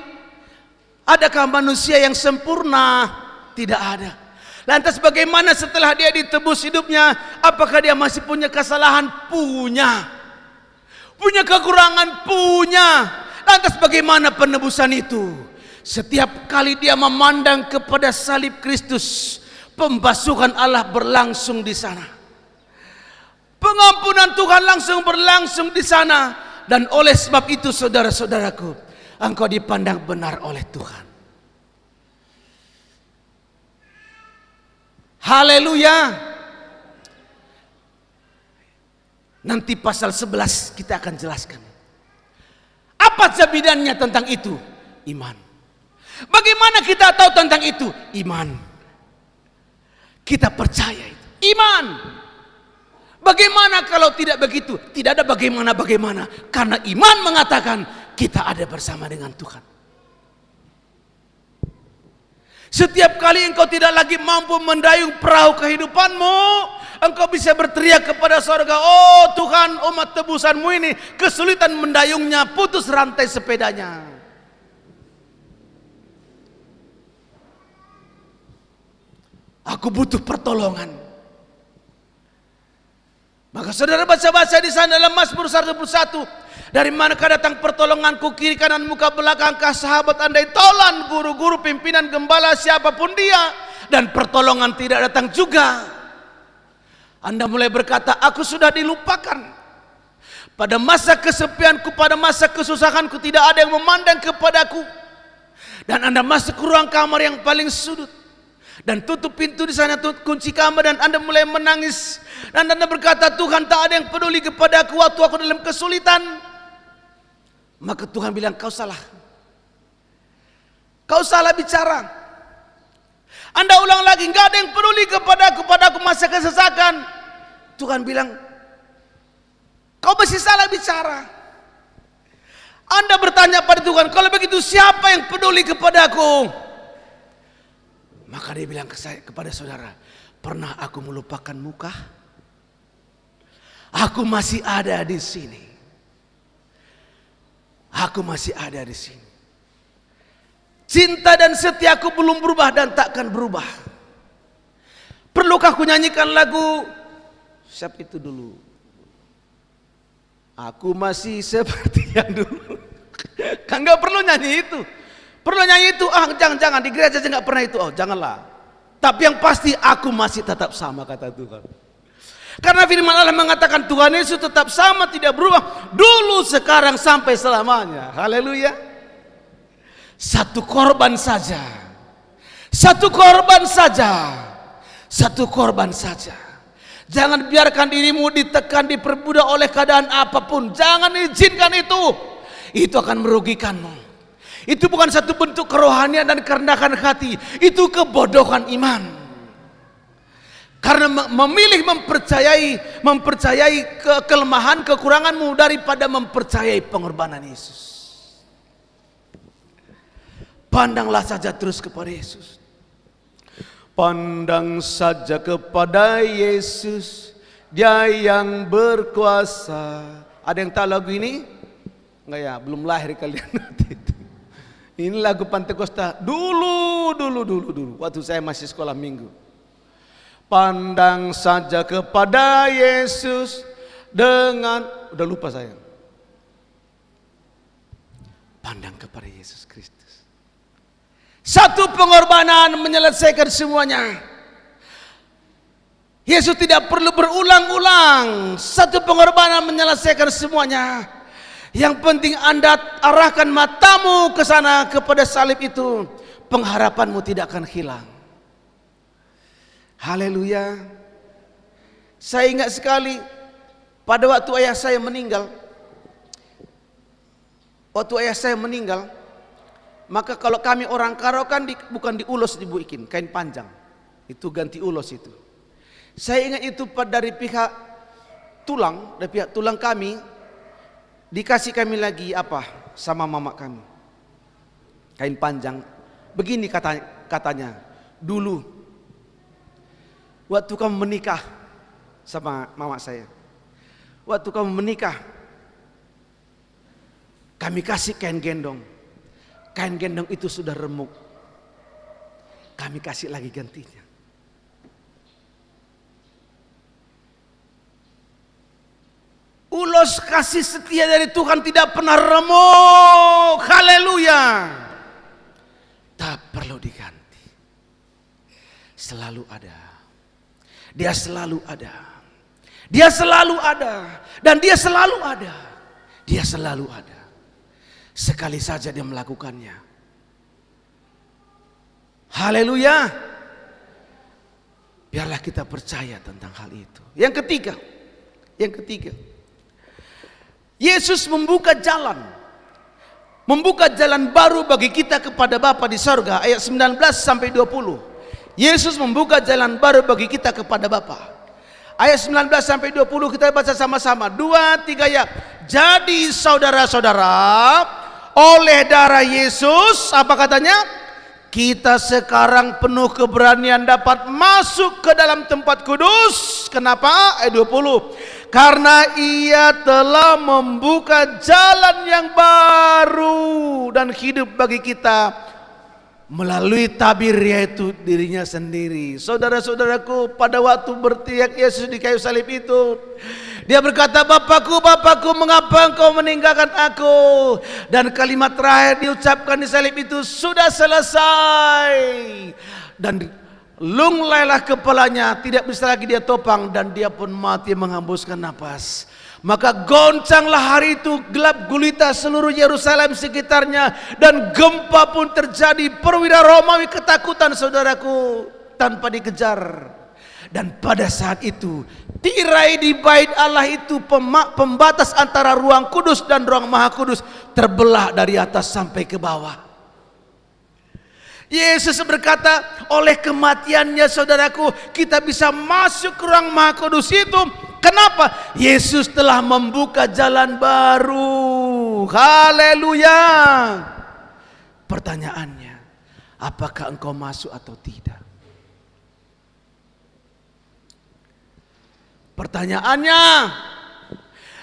adakah manusia yang sempurna? Tidak ada. Lantas bagaimana setelah dia ditebus hidupnya? Apakah dia masih punya kesalahan? Punya. Punya kekurangan? Punya. Lantas bagaimana penebusan itu? Setiap kali dia memandang kepada salib Kristus, pembasuhan Allah berlangsung di sana. Pengampunan Tuhan langsung berlangsung di sana. Dan oleh sebab itu saudara-saudaraku, engkau dipandang benar oleh Tuhan. Haleluya. Nanti pasal 11 kita akan jelaskan. Apa jaminannya tentang itu? Iman. Bagaimana kita tahu tentang itu? Iman. Kita percaya itu. Iman. Bagaimana kalau tidak begitu? Tidak ada bagaimana-bagaimana. Karena iman mengatakan kita ada bersama dengan Tuhan. Setiap kali engkau tidak lagi mampu mendayung perahu kehidupanmu, engkau bisa berteriak kepada sorga, oh Tuhan, umat tebusanmu ini kesulitan mendayungnya, putus rantai sepedanya. Aku butuh pertolongan. Maka saudara baca-baca di sana dalam Mazmur 121, dari manakah datang pertolonganku, kiri kanan muka belakangkah sahabat andai tolan, guru-guru pimpinan gembala siapapun dia, dan pertolongan tidak datang juga. Anda mulai berkata, aku sudah dilupakan. Pada masa kesepianku, pada masa kesusahanku, tidak ada yang memandang kepadaku. Dan Anda masuk ke ruang kamar yang paling sudut, dan tutup pintu di sana, kunci kamar, dan Anda mulai menangis. Dan Anda berkata, Tuhan, tak ada yang peduli kepadaku waktu aku dalam kesulitan. Maka Tuhan bilang, kau salah. Kau salah bicara. Anda ulang lagi, enggak ada yang peduli kepadaku masa kesesakan. Tuhan bilang, kau masih salah bicara. Anda bertanya pada Tuhan, kalau begitu siapa yang peduli kepadaku? Maka dia bilang kepada saudara, pernah aku melupakan muka? Aku masih ada di sini. Aku masih ada di sini. Cinta dan setiaku belum berubah dan takkan berubah. Perlukah aku nyanyikan lagu siapa itu dulu? Aku masih seperti yang dulu. Kan nggak perlu nyanyi itu. Perlu nyanyi itu, jangan di gereja aja nggak pernah itu. Oh janganlah. Tapi yang pasti aku masih tetap sama, kata Tuhan. Karena firman Allah mengatakan Tuhan Yesus tetap sama, tidak berubah, dulu, sekarang, sampai selamanya. Haleluya. Satu korban saja. Satu korban saja. Satu korban saja. Jangan biarkan dirimu ditekan, diperbudak oleh keadaan apapun. Jangan izinkan itu. Itu akan merugikanmu. Itu bukan satu bentuk kerohanian dan kerendahan hati, itu kebodohan iman. Karena memilih mempercayai kelemahan, kekuranganmu daripada mempercayai pengorbanan Yesus. Pandanglah saja terus kepada Yesus. Pandang saja kepada Yesus, Dia yang berkuasa. Ada yang tahu lagu ini? Enggak ya, belum lahir kalian nanti itu. Ini lagu Pantekosta dulu waktu saya masih sekolah minggu. Pandang saja kepada Yesus dengan, udah lupa saya. Pandang kepada Yesus Kristus. Satu pengorbanan menyelesaikan semuanya. Yesus tidak perlu berulang-ulang. Satu pengorbanan menyelesaikan semuanya. Yang penting Anda arahkan matamu ke sana, kepada salib itu. Pengharapanmu tidak akan hilang. Haleluya. Saya ingat sekali pada waktu ayah saya meninggal. Maka kalau kami orang Karo kan bukan diulos dibuikin, kain panjang. Itu ganti ulos itu. Saya ingat itu dari pihak tulang kami dikasih kami lagi apa sama mama kami. Kain panjang. Begini katanya. Dulu waktu kamu menikah sama mama saya, waktu kamu menikah, kami kasih kain gendong. Kain gendong itu sudah remuk. Kami kasih lagi gantinya. Ulos kasih setia dari Tuhan tidak pernah remuk. Haleluya. Tak perlu diganti. Selalu ada. Dia selalu ada. Dia selalu ada. Dan dia selalu ada. Dia selalu ada. Sekali saja dia melakukannya. Haleluya. Biarlah kita percaya tentang hal itu. Yang ketiga. Yesus membuka jalan. Membuka jalan baru bagi kita kepada Bapa di sorga. Ayat 19 sampai 20. Yesus membuka jalan baru bagi kita kepada Bapa. Ayat 19 sampai 20 kita baca sama-sama. 2, 3 ya. Jadi saudara-saudara, oleh darah Yesus, apa katanya? Kita sekarang penuh keberanian dapat masuk ke dalam tempat kudus. Kenapa? Ayat 20. Karena Ia telah membuka jalan yang baru dan hidup bagi kita melalui tabir, yaitu dirinya sendiri. Saudara-saudaraku, pada waktu berteriak Yesus di kayu salib itu, Dia berkata, Bapakku, Bapakku, mengapa engkau meninggalkan aku? Dan kalimat terakhir diucapkan di salib itu, sudah selesai. Dan lunglailah kepalanya, tidak bisa lagi dia topang, dan dia pun mati menghembuskan napas. Maka goncanglah hari itu, gelap gulita seluruh Yerusalem sekitarnya, dan gempa pun terjadi. Perwira Romawi ketakutan, saudaraku, tanpa dikejar. Dan pada saat itu tirai di bait Allah itu, pembatas antara ruang kudus dan ruang maha kudus, terbelah dari atas sampai ke bawah. Yesus berkata, oleh kematiannya saudaraku, kita bisa masuk ke ruang maha kudus itu. Kenapa? Yesus telah membuka jalan baru. Haleluya. Pertanyaannya, apakah engkau masuk atau tidak? Pertanyaannya,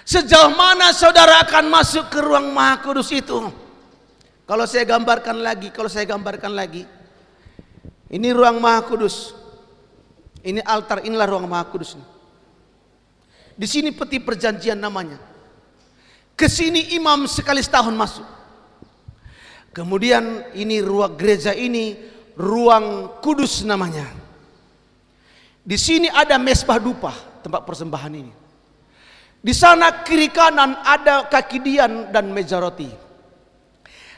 sejauh mana saudara akan masuk ke ruang maha kudus itu? Kalau saya gambarkan lagi, ini ruang maha kudus. Ini altar, inilah ruang maha kudus. Di sini peti perjanjian namanya. Ke sini imam sekali setahun masuk. Kemudian ini ruang gereja ini, ruang kudus namanya. Di sini ada mesbah dupa, tempat persembahan ini. Di sana kiri kanan ada kaki dian dan meja roti.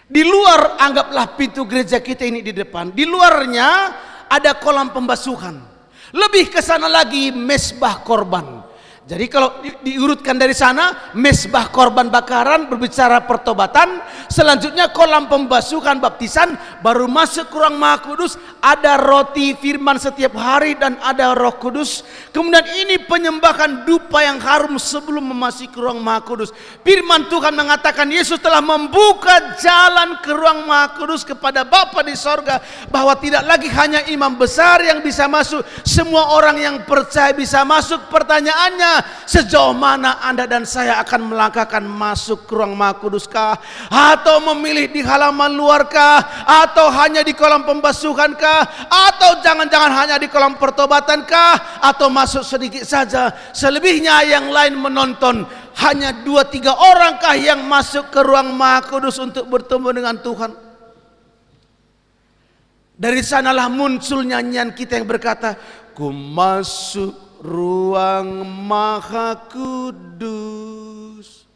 Di luar anggaplah pintu gereja kita ini di depan. Di luarnya ada kolam pembasuhan. Lebih ke sana lagi mesbah korban. Jadi kalau diurutkan dari sana, mesbah korban bakaran berbicara pertobatan, selanjutnya kolam pembasuhan baptisan, baru masuk ke ruang Maha Kudus, ada roti firman setiap hari dan ada Roh Kudus. Kemudian ini penyembahan dupa yang harum sebelum memasuki ruang Maha Kudus. Firman Tuhan mengatakan Yesus telah membuka jalan ke ruang Maha Kudus kepada Bapa di sorga, bahwa tidak lagi hanya imam besar yang bisa masuk, semua orang yang percaya bisa masuk. Pertanyaannya, sejauh mana Anda dan saya akan melangkahkan masuk ke ruang Maha Kuduskah? Atau memilih di halaman luarkah? Atau hanya di kolam pembasuhankah? Atau jangan-jangan hanya di kolam pertobatankah? Atau masuk sedikit saja, selebihnya yang lain menonton? Hanya 2-3 orangkah yang masuk ke ruang Maha Kudus untuk bertemu dengan Tuhan? Dari sanalah muncul nyanyian kita yang berkata, ku masuk ruang Maha Kudus.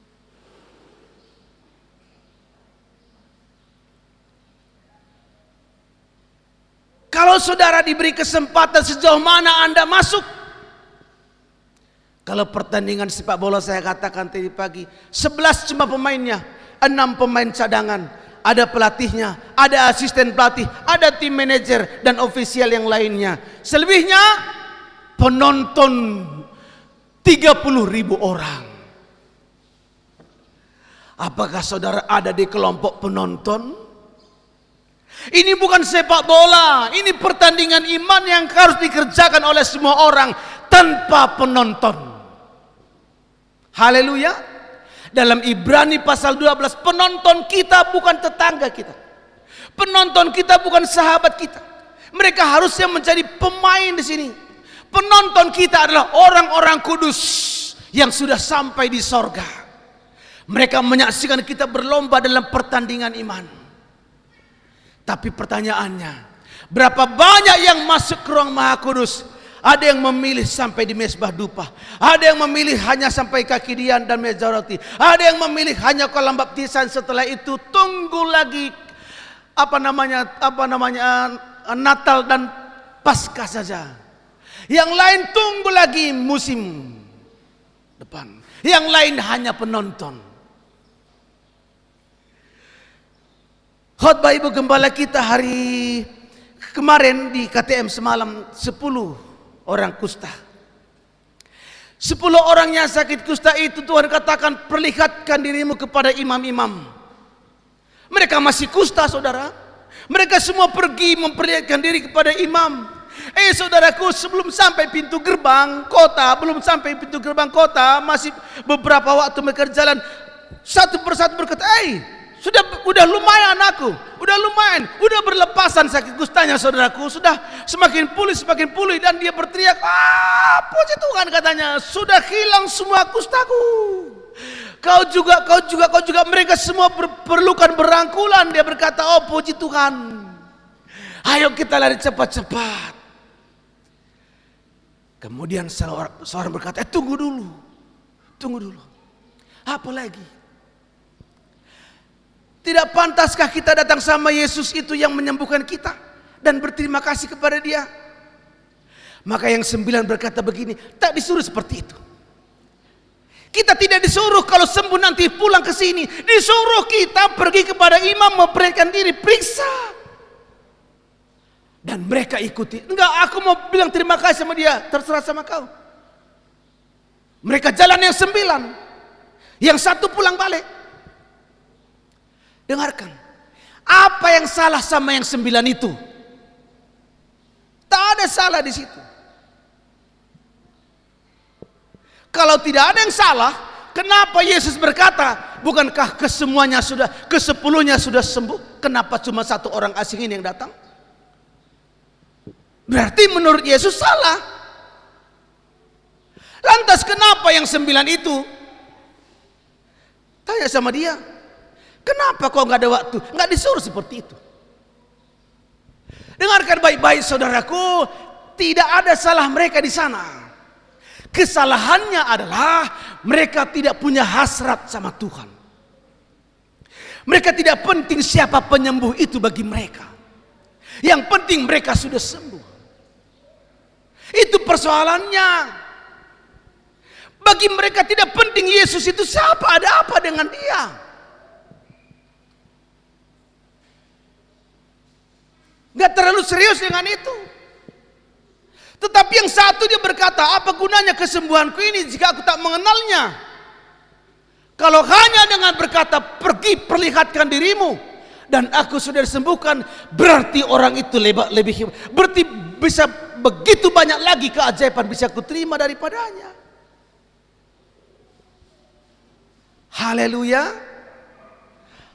Kalau saudara diberi kesempatan, sejauh mana Anda masuk? Kalau pertandingan sepak bola, saya katakan tadi pagi, 11 cuma pemainnya, 6 pemain cadangan, ada pelatihnya, ada asisten pelatih, ada tim manajer dan ofisial yang lainnya. Selebihnya penonton 30.000 orang. Apakah saudara ada di kelompok penonton? Ini bukan sepak bola, ini pertandingan iman yang harus dikerjakan oleh semua orang tanpa penonton. Haleluya. Dalam Ibrani pasal 12, penonton kita bukan tetangga kita, penonton kita bukan sahabat kita. Mereka harusnya menjadi pemain di sini. Penonton kita adalah orang-orang kudus yang sudah sampai di sorga. Mereka menyaksikan kita berlomba dalam pertandingan iman. Tapi pertanyaannya, berapa banyak yang masuk ke ruang Maha Kudus? Ada yang memilih sampai di mesbah dupa, ada yang memilih hanya sampai kaki dian dan meja roti, ada yang memilih hanya kolam baptisan. Setelah itu tunggu lagi Natal dan Paskah saja. Yang lain tunggu lagi musim depan. Yang lain hanya penonton. Khotbah Ibu Gembala kita hari kemarin di KTM semalam, 10 orang kusta. 10 orang yang sakit kusta itu Tuhan katakan, perlihatkan dirimu kepada imam-imam. Mereka masih kusta, saudara. Mereka semua pergi memperlihatkan diri kepada imam. Saudaraku, sebelum sampai pintu gerbang kota, masih beberapa waktu mereka jalan, satu persatu berkata, udah lumayan aku, udah berlepasan sakit kustanya saudaraku, sudah semakin pulih, dan dia berteriak, puji Tuhan katanya, sudah hilang semua kustaku. Kau juga, mereka semua perlukan berangkulan. Dia berkata, oh puji Tuhan, ayo kita lari cepat-cepat. Kemudian seorang berkata, tunggu dulu. Apa lagi? Tidak pantaskah kita datang sama Yesus itu yang menyembuhkan kita dan berterima kasih kepada Dia? Maka yang 9 berkata begini, tak disuruh seperti itu. Kita tidak disuruh kalau sembuh nanti pulang ke sini. Disuruh kita pergi kepada imam, memperlihatkan diri, periksa. Dan mereka ikuti. Enggak, aku mau bilang terima kasih sama dia, terserah sama kau. Mereka jalan yang 9, yang 1 pulang balik. Dengarkan, apa yang salah sama yang 9 itu? Tak ada salah di situ. Kalau tidak ada yang salah, kenapa Yesus berkata, bukankah kesemuanya sudah, ke-10-nya sudah sembuh? Kenapa cuma 1 orang asing ini yang datang? Berarti menurut Yesus salah. Lantas kenapa yang 9 itu? Tanya sama dia, kenapa kok nggak ada waktu? Nggak disuruh seperti itu. Dengarkan baik-baik saudaraku, tidak ada salah mereka di sana. Kesalahannya adalah mereka tidak punya hasrat sama Tuhan. Mereka tidak penting siapa penyembuh itu bagi mereka. Yang penting mereka sudah sembuh. Itu persoalannya. Bagi mereka tidak penting Yesus itu siapa, ada apa dengan dia. Gak terlalu serius dengan itu. Tetapi yang satu dia berkata, apa gunanya kesembuhanku ini jika aku tak mengenalnya? Kalau hanya dengan berkata, pergi perlihatkan dirimu, dan aku sudah disembuhkan, berarti orang itu lebih berarti bisa begitu banyak lagi keajaiban bisa kuterima daripadanya. Haleluya.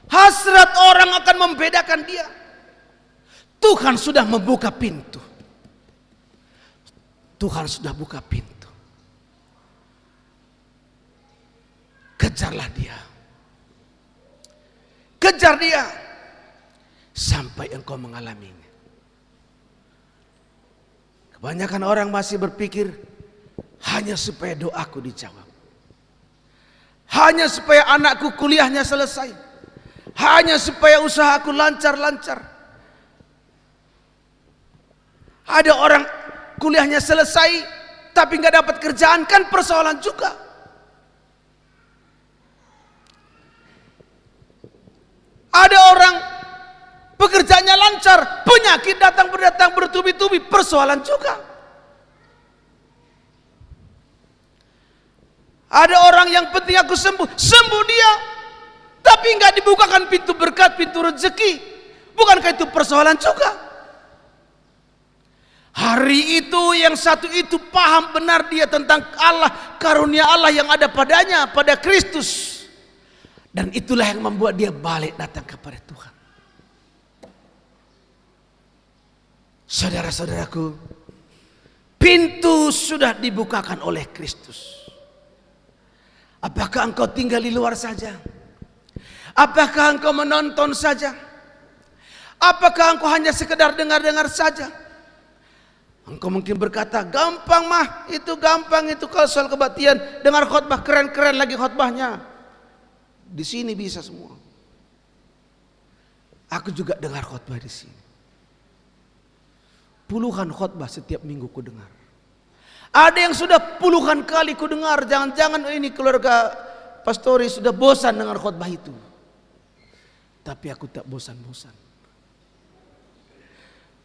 Hasrat orang akan membedakan dia. Tuhan sudah membuka pintu. Tuhan sudah buka pintu. Kejarlah dia. Kejar dia sampai engkau mengalaminya. Kebanyakan orang masih berpikir hanya supaya doaku dijawab. Hanya supaya anakku kuliahnya selesai. Hanya supaya usahaku lancar-lancar. Ada orang kuliahnya selesai tapi nggak dapat kerjaan, kan persoalan juga. Ada orang pekerjaannya lancar, penyakit datang bertubi-tubi, persoalan juga. Ada orang yang penting aku sembuh dia, tapi nggak dibukakan pintu berkat, pintu rezeki. Bukankah itu persoalan juga? Hari itu yang satu itu paham benar dia tentang Allah, karunia Allah yang ada padanya, pada Kristus. Dan itulah yang membuat dia balik datang kepada Tuhan. Saudara-saudaraku, pintu sudah dibukakan oleh Kristus. Apakah engkau tinggal di luar saja? Apakah engkau menonton saja? Apakah engkau hanya sekedar dengar-dengar saja? Engkau mungkin berkata, gampang mah, itu gampang itu kalau soal kebaktian. Dengar khotbah, keren-keren lagi khotbahnya. Di sini bisa semua. Aku juga dengar khotbah di sini. Puluhan khotbah setiap minggu ku dengar. Ada yang sudah puluhan kali ku dengar. Jangan-jangan ini keluarga pastori sudah bosan dengar khotbah itu. Tapi aku tak bosan-bosan.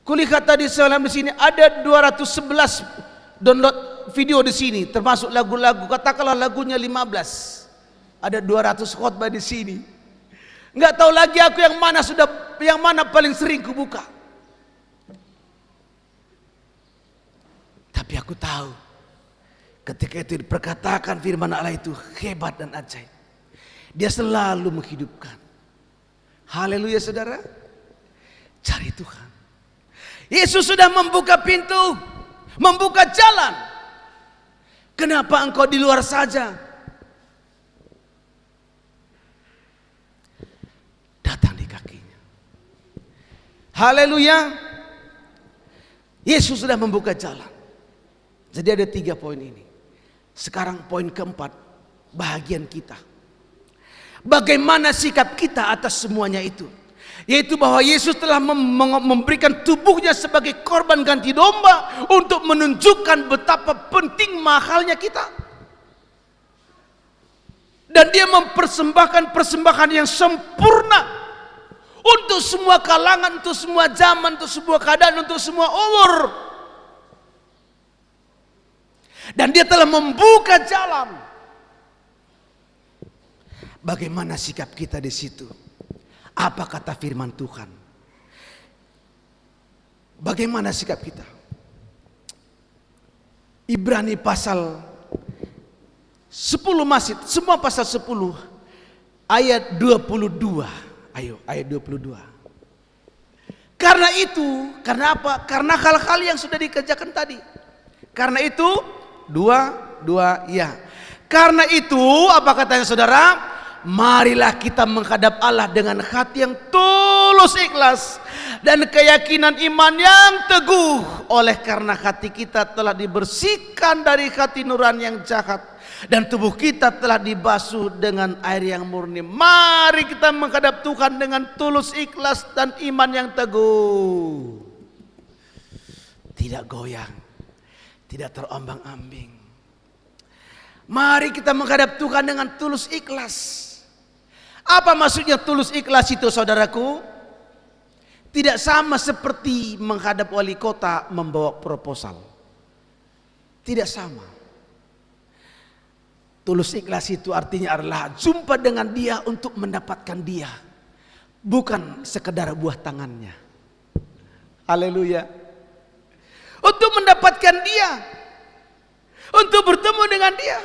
Kulihat tadi salam di sini ada 211 download video di sini, termasuk lagu-lagu. Katakanlah lagunya 15. Ada 200 khotbah di sini. Enggak tahu lagi aku yang mana paling sering kubuka. Tapi aku tahu ketika itu diperkatakan firman Allah itu hebat dan ajaib. Dia selalu menghidupkan. Haleluya saudara. Cari Tuhan. Yesus sudah membuka pintu, membuka jalan. Kenapa engkau di luar saja? Datang di kakinya. Haleluya. Yesus sudah membuka jalan. Jadi ada 3 poin ini. Sekarang poin keempat, bahagian kita. Bagaimana sikap kita atas semuanya itu? Yaitu bahwa Yesus telah memberikan tubuhnya sebagai korban ganti domba untuk menunjukkan betapa penting mahalnya kita. Dan dia mempersembahkan persembahan yang sempurna untuk semua kalangan, untuk semua zaman, untuk semua keadaan, untuk semua umur. Dan dia telah membuka jalan. Bagaimana sikap kita di situ? Apa kata firman Tuhan? Bagaimana sikap kita? Ibrani pasal 10 masih, semua pasal 10 ayat 22. Ayo, ayat 22. Karena itu, karena apa? Karena hal-hal yang sudah dikerjakan tadi. Karena itu, dua ya. Karena itu, apa katanya saudara? Marilah kita menghadap Allah dengan hati yang tulus ikhlas dan keyakinan iman yang teguh. Oleh karena hati kita telah dibersihkan dari hati nurani yang jahat dan tubuh kita telah dibasuh dengan air yang murni. Mari kita menghadap Tuhan dengan tulus ikhlas dan iman yang teguh. Tidak goyang, tidak terombang-ambing. Mari kita menghadap Tuhan dengan tulus ikhlas. Apa maksudnya tulus ikhlas itu, saudaraku? Tidak sama seperti menghadap wali kota membawa proposal. Tidak sama. Tulus ikhlas itu artinya adalah jumpa dengan dia untuk mendapatkan dia, bukan sekedar buah tangannya. Haleluya. Untuk mendapatkan dia, untuk bertemu dengan dia,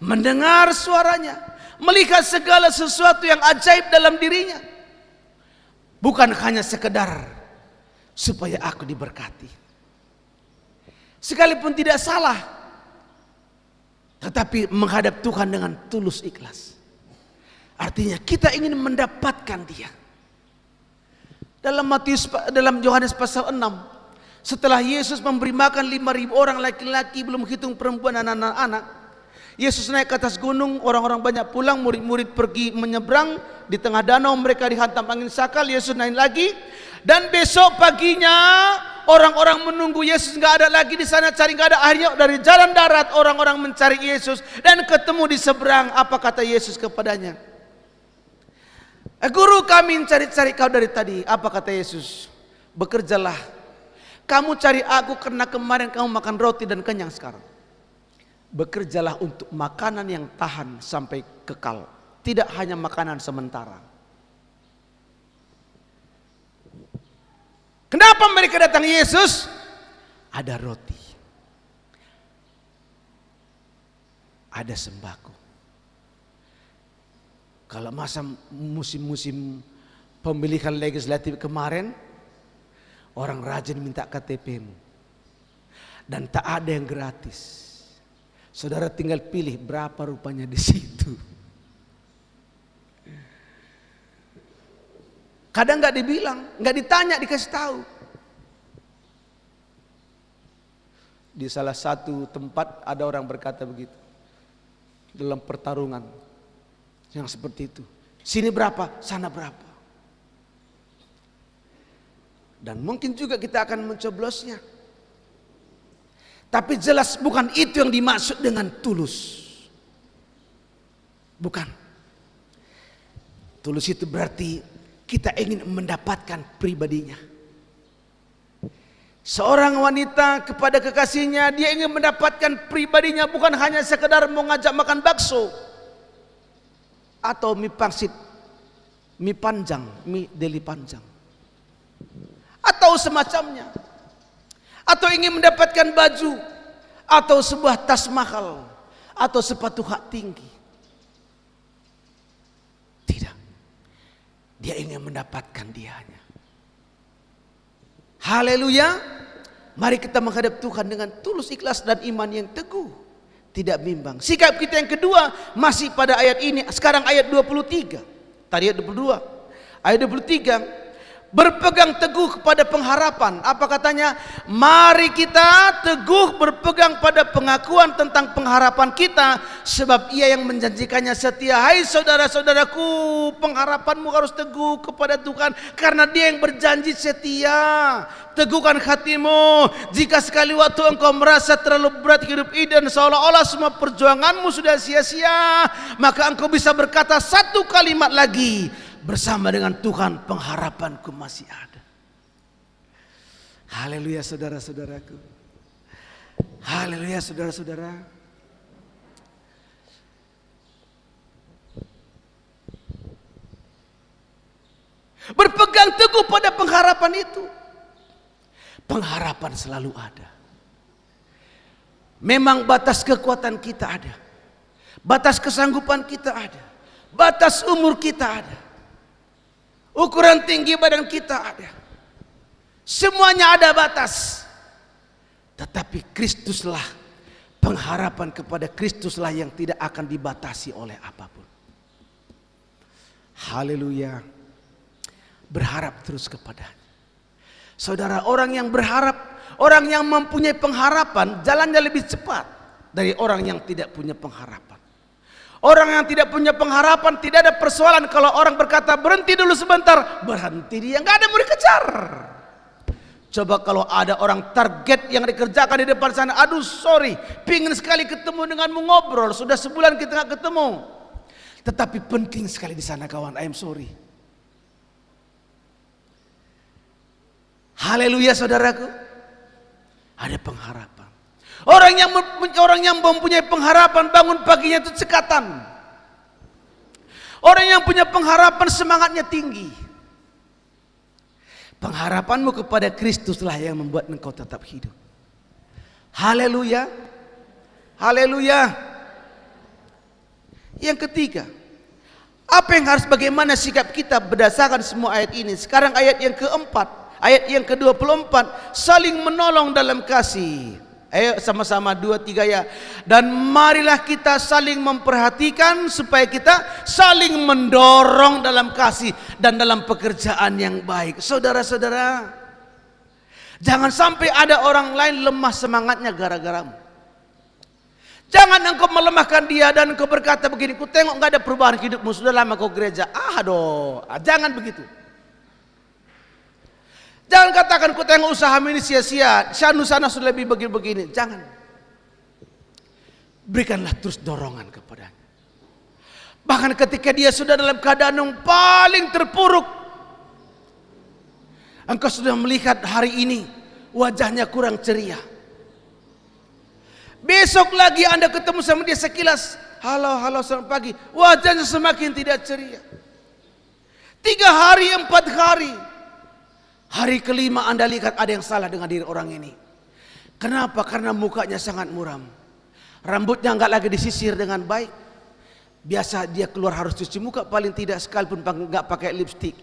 mendengar suaranya, melihat segala sesuatu yang ajaib dalam dirinya. Bukan hanya sekedar supaya aku diberkati. Sekalipun tidak salah, tetapi menghadap Tuhan dengan tulus ikhlas. Artinya kita ingin mendapatkan dia. Dalam Yohanes pasal 6, setelah Yesus memberi makan 5.000 orang laki-laki, belum hitung perempuan dan anak-anak, Yesus naik ke atas gunung, orang-orang banyak pulang, murid-murid pergi menyeberang, di tengah danau mereka dihantam angin sakal, Yesus naik lagi, dan besok paginya orang-orang menunggu Yesus, nggak ada lagi di sana, cari nggak ada. Akhirnya dari jalan darat orang-orang mencari Yesus dan ketemu di seberang. Apa kata Yesus kepadanya? Guru, kami cari-cari kau dari tadi. Apa kata Yesus? Bekerjalah. Kamu cari aku karena kemarin kamu makan roti dan kenyang sekarang. Bekerjalah untuk makanan yang tahan sampai kekal, tidak hanya makanan sementara. Kenapa mereka datang Yesus? Ada roti, ada sembako. Kalau masa musim-musim pemilihan legislatif kemarin, orang rajin minta KTP-mu dan tak ada yang gratis. Saudara tinggal pilih berapa rupanya di situ. Kadang nggak dibilang, nggak ditanya, dikasih tahu. Di salah satu tempat ada orang berkata begitu, dalam pertarungan yang seperti itu. Sini berapa, sana berapa. Dan mungkin juga kita akan mencoblosnya. Tapi jelas bukan itu yang dimaksud dengan tulus. Bukan. Tulus itu berarti kita ingin mendapatkan pribadinya. Seorang wanita kepada kekasihnya, dia ingin mendapatkan pribadinya, bukan hanya sekedar mau ngajak makan bakso atau mie pangsit, mie panjang, mie deli panjang, atau semacamnya. Atau ingin mendapatkan baju, atau sebuah tas mahal, atau sepatu hak tinggi. Tidak. Dia ingin mendapatkan dianya. Haleluya. Mari kita menghadap Tuhan dengan tulus ikhlas dan iman yang teguh, tidak bimbang. Sikap kita yang kedua masih pada ayat ini. Sekarang ayat 23. Tadi ayat 22. Ayat 23. Berpegang teguh kepada pengharapan. Apa katanya? Mari kita teguh berpegang pada pengakuan tentang pengharapan kita, sebab Ia yang menjanjikannya setia. Hai saudara-saudaraku, pengharapanmu harus teguh kepada Tuhan, karena Dia yang berjanji setia. Teguhkan hatimu. Jika sekali waktu engkau merasa terlalu berat hidup ini dan seolah-olah semua perjuanganmu sudah sia-sia, maka engkau bisa berkata satu kalimat lagi, bersama dengan Tuhan pengharapanku masih ada. Haleluya saudara-saudaraku. Haleluya saudara-saudara. Berpegang teguh pada pengharapan itu. Pengharapan selalu ada. Memang batas kekuatan kita ada, batas kesanggupan kita ada, batas umur kita ada, ukuran tinggi badan kita ada. Semuanya ada batas. Tetapi Kristuslah, pengharapan kepada Kristuslah yang tidak akan dibatasi oleh apapun. Haleluya. Berharap terus kepadanya. Saudara, orang yang berharap, orang yang mempunyai pengharapan, jalannya lebih cepat dari orang yang tidak punya pengharapan. Orang yang tidak punya pengharapan, tidak ada persoalan kalau orang berkata berhenti dulu sebentar, berhenti dia, nggak ada mau dikejar. Coba kalau ada orang target yang dikerjakan di depan sana, aduh sorry, pingin sekali ketemu denganmu ngobrol, sudah sebulan kita nggak ketemu. Tetapi penting sekali di sana kawan, I am sorry. Haleluya saudaraku. Ada pengharapan. Orang yang mempunyai pengharapan bangun paginya itu cekatan. Orang yang punya pengharapan semangatnya tinggi. Pengharapanmu kepada Kristuslah yang membuat engkau tetap hidup. Haleluya. Haleluya. Yang ketiga, apa yang harus, bagaimana sikap kita berdasarkan semua ayat ini. Sekarang ayat yang keempat, ayat yang ke-24, saling menolong dalam kasih. Ayo sama-sama 2-3 ya. Dan marilah kita saling memperhatikan supaya kita saling mendorong dalam kasih dan dalam pekerjaan yang baik. Saudara-saudara, jangan sampai ada orang lain lemah semangatnya gara-garamu. Jangan engkau melemahkan dia dan engkau berkata begini, ku tengok nggak ada perubahan hidupmu, sudah lama kau gereja. Aduh, jangan begitu. Jangan katakan ku tengok usahamu ini sia-sia, sana sudah lebih begini-begini. Jangan. Berikanlah terus dorongan kepadanya. Bahkan ketika dia sudah dalam keadaan yang paling terpuruk, engkau sudah melihat hari ini wajahnya kurang ceria. Besok lagi Anda ketemu sama dia sekilas, halo selamat pagi, wajahnya semakin tidak ceria. 3 hari, 4 hari. Hari kelima Anda lihat ada yang salah dengan diri orang ini. Kenapa? Karena mukanya sangat muram. Rambutnya enggak lagi disisir dengan baik. Biasa dia keluar harus cuci muka paling tidak, sekalipun enggak pakai lipstik.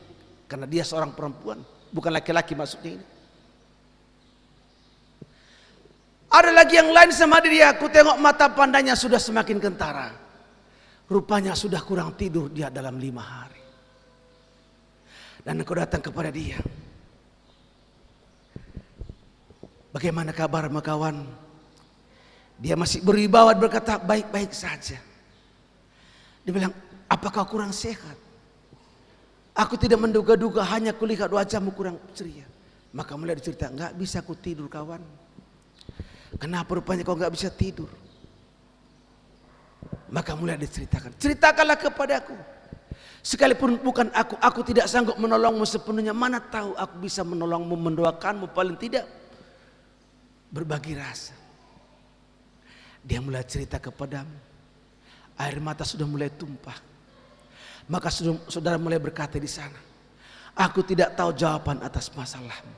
Karena dia seorang perempuan, bukan laki-laki maksudnya ini. Ada lagi yang lain sama dia, aku tengok mata pandanya sudah semakin kentara. Rupanya sudah kurang tidur dia dalam 5 hari. Dan engkau datang kepada dia. Bagaimana kabar kawan? Dia masih berwibawa berkata baik-baik saja. Dia bilang, apakah kurang sehat? Aku tidak menduga-duga, hanya kulihat wajahmu kurang ceria. Maka mulai dicerita, enggak bisa aku tidur kawan. Kenapa rupanya kau enggak bisa tidur? Maka mulai diceritakan, ceritakanlah kepadaku. Sekalipun bukan aku tidak sanggup menolongmu sepenuhnya. Mana tahu aku bisa menolongmu, mendoakanmu, paling tidak berbagi rasa. Dia mulai cerita kepadamu. Air mata sudah mulai tumpah. Maka saudara mulai berkata di sana, aku tidak tahu jawaban atas masalahmu.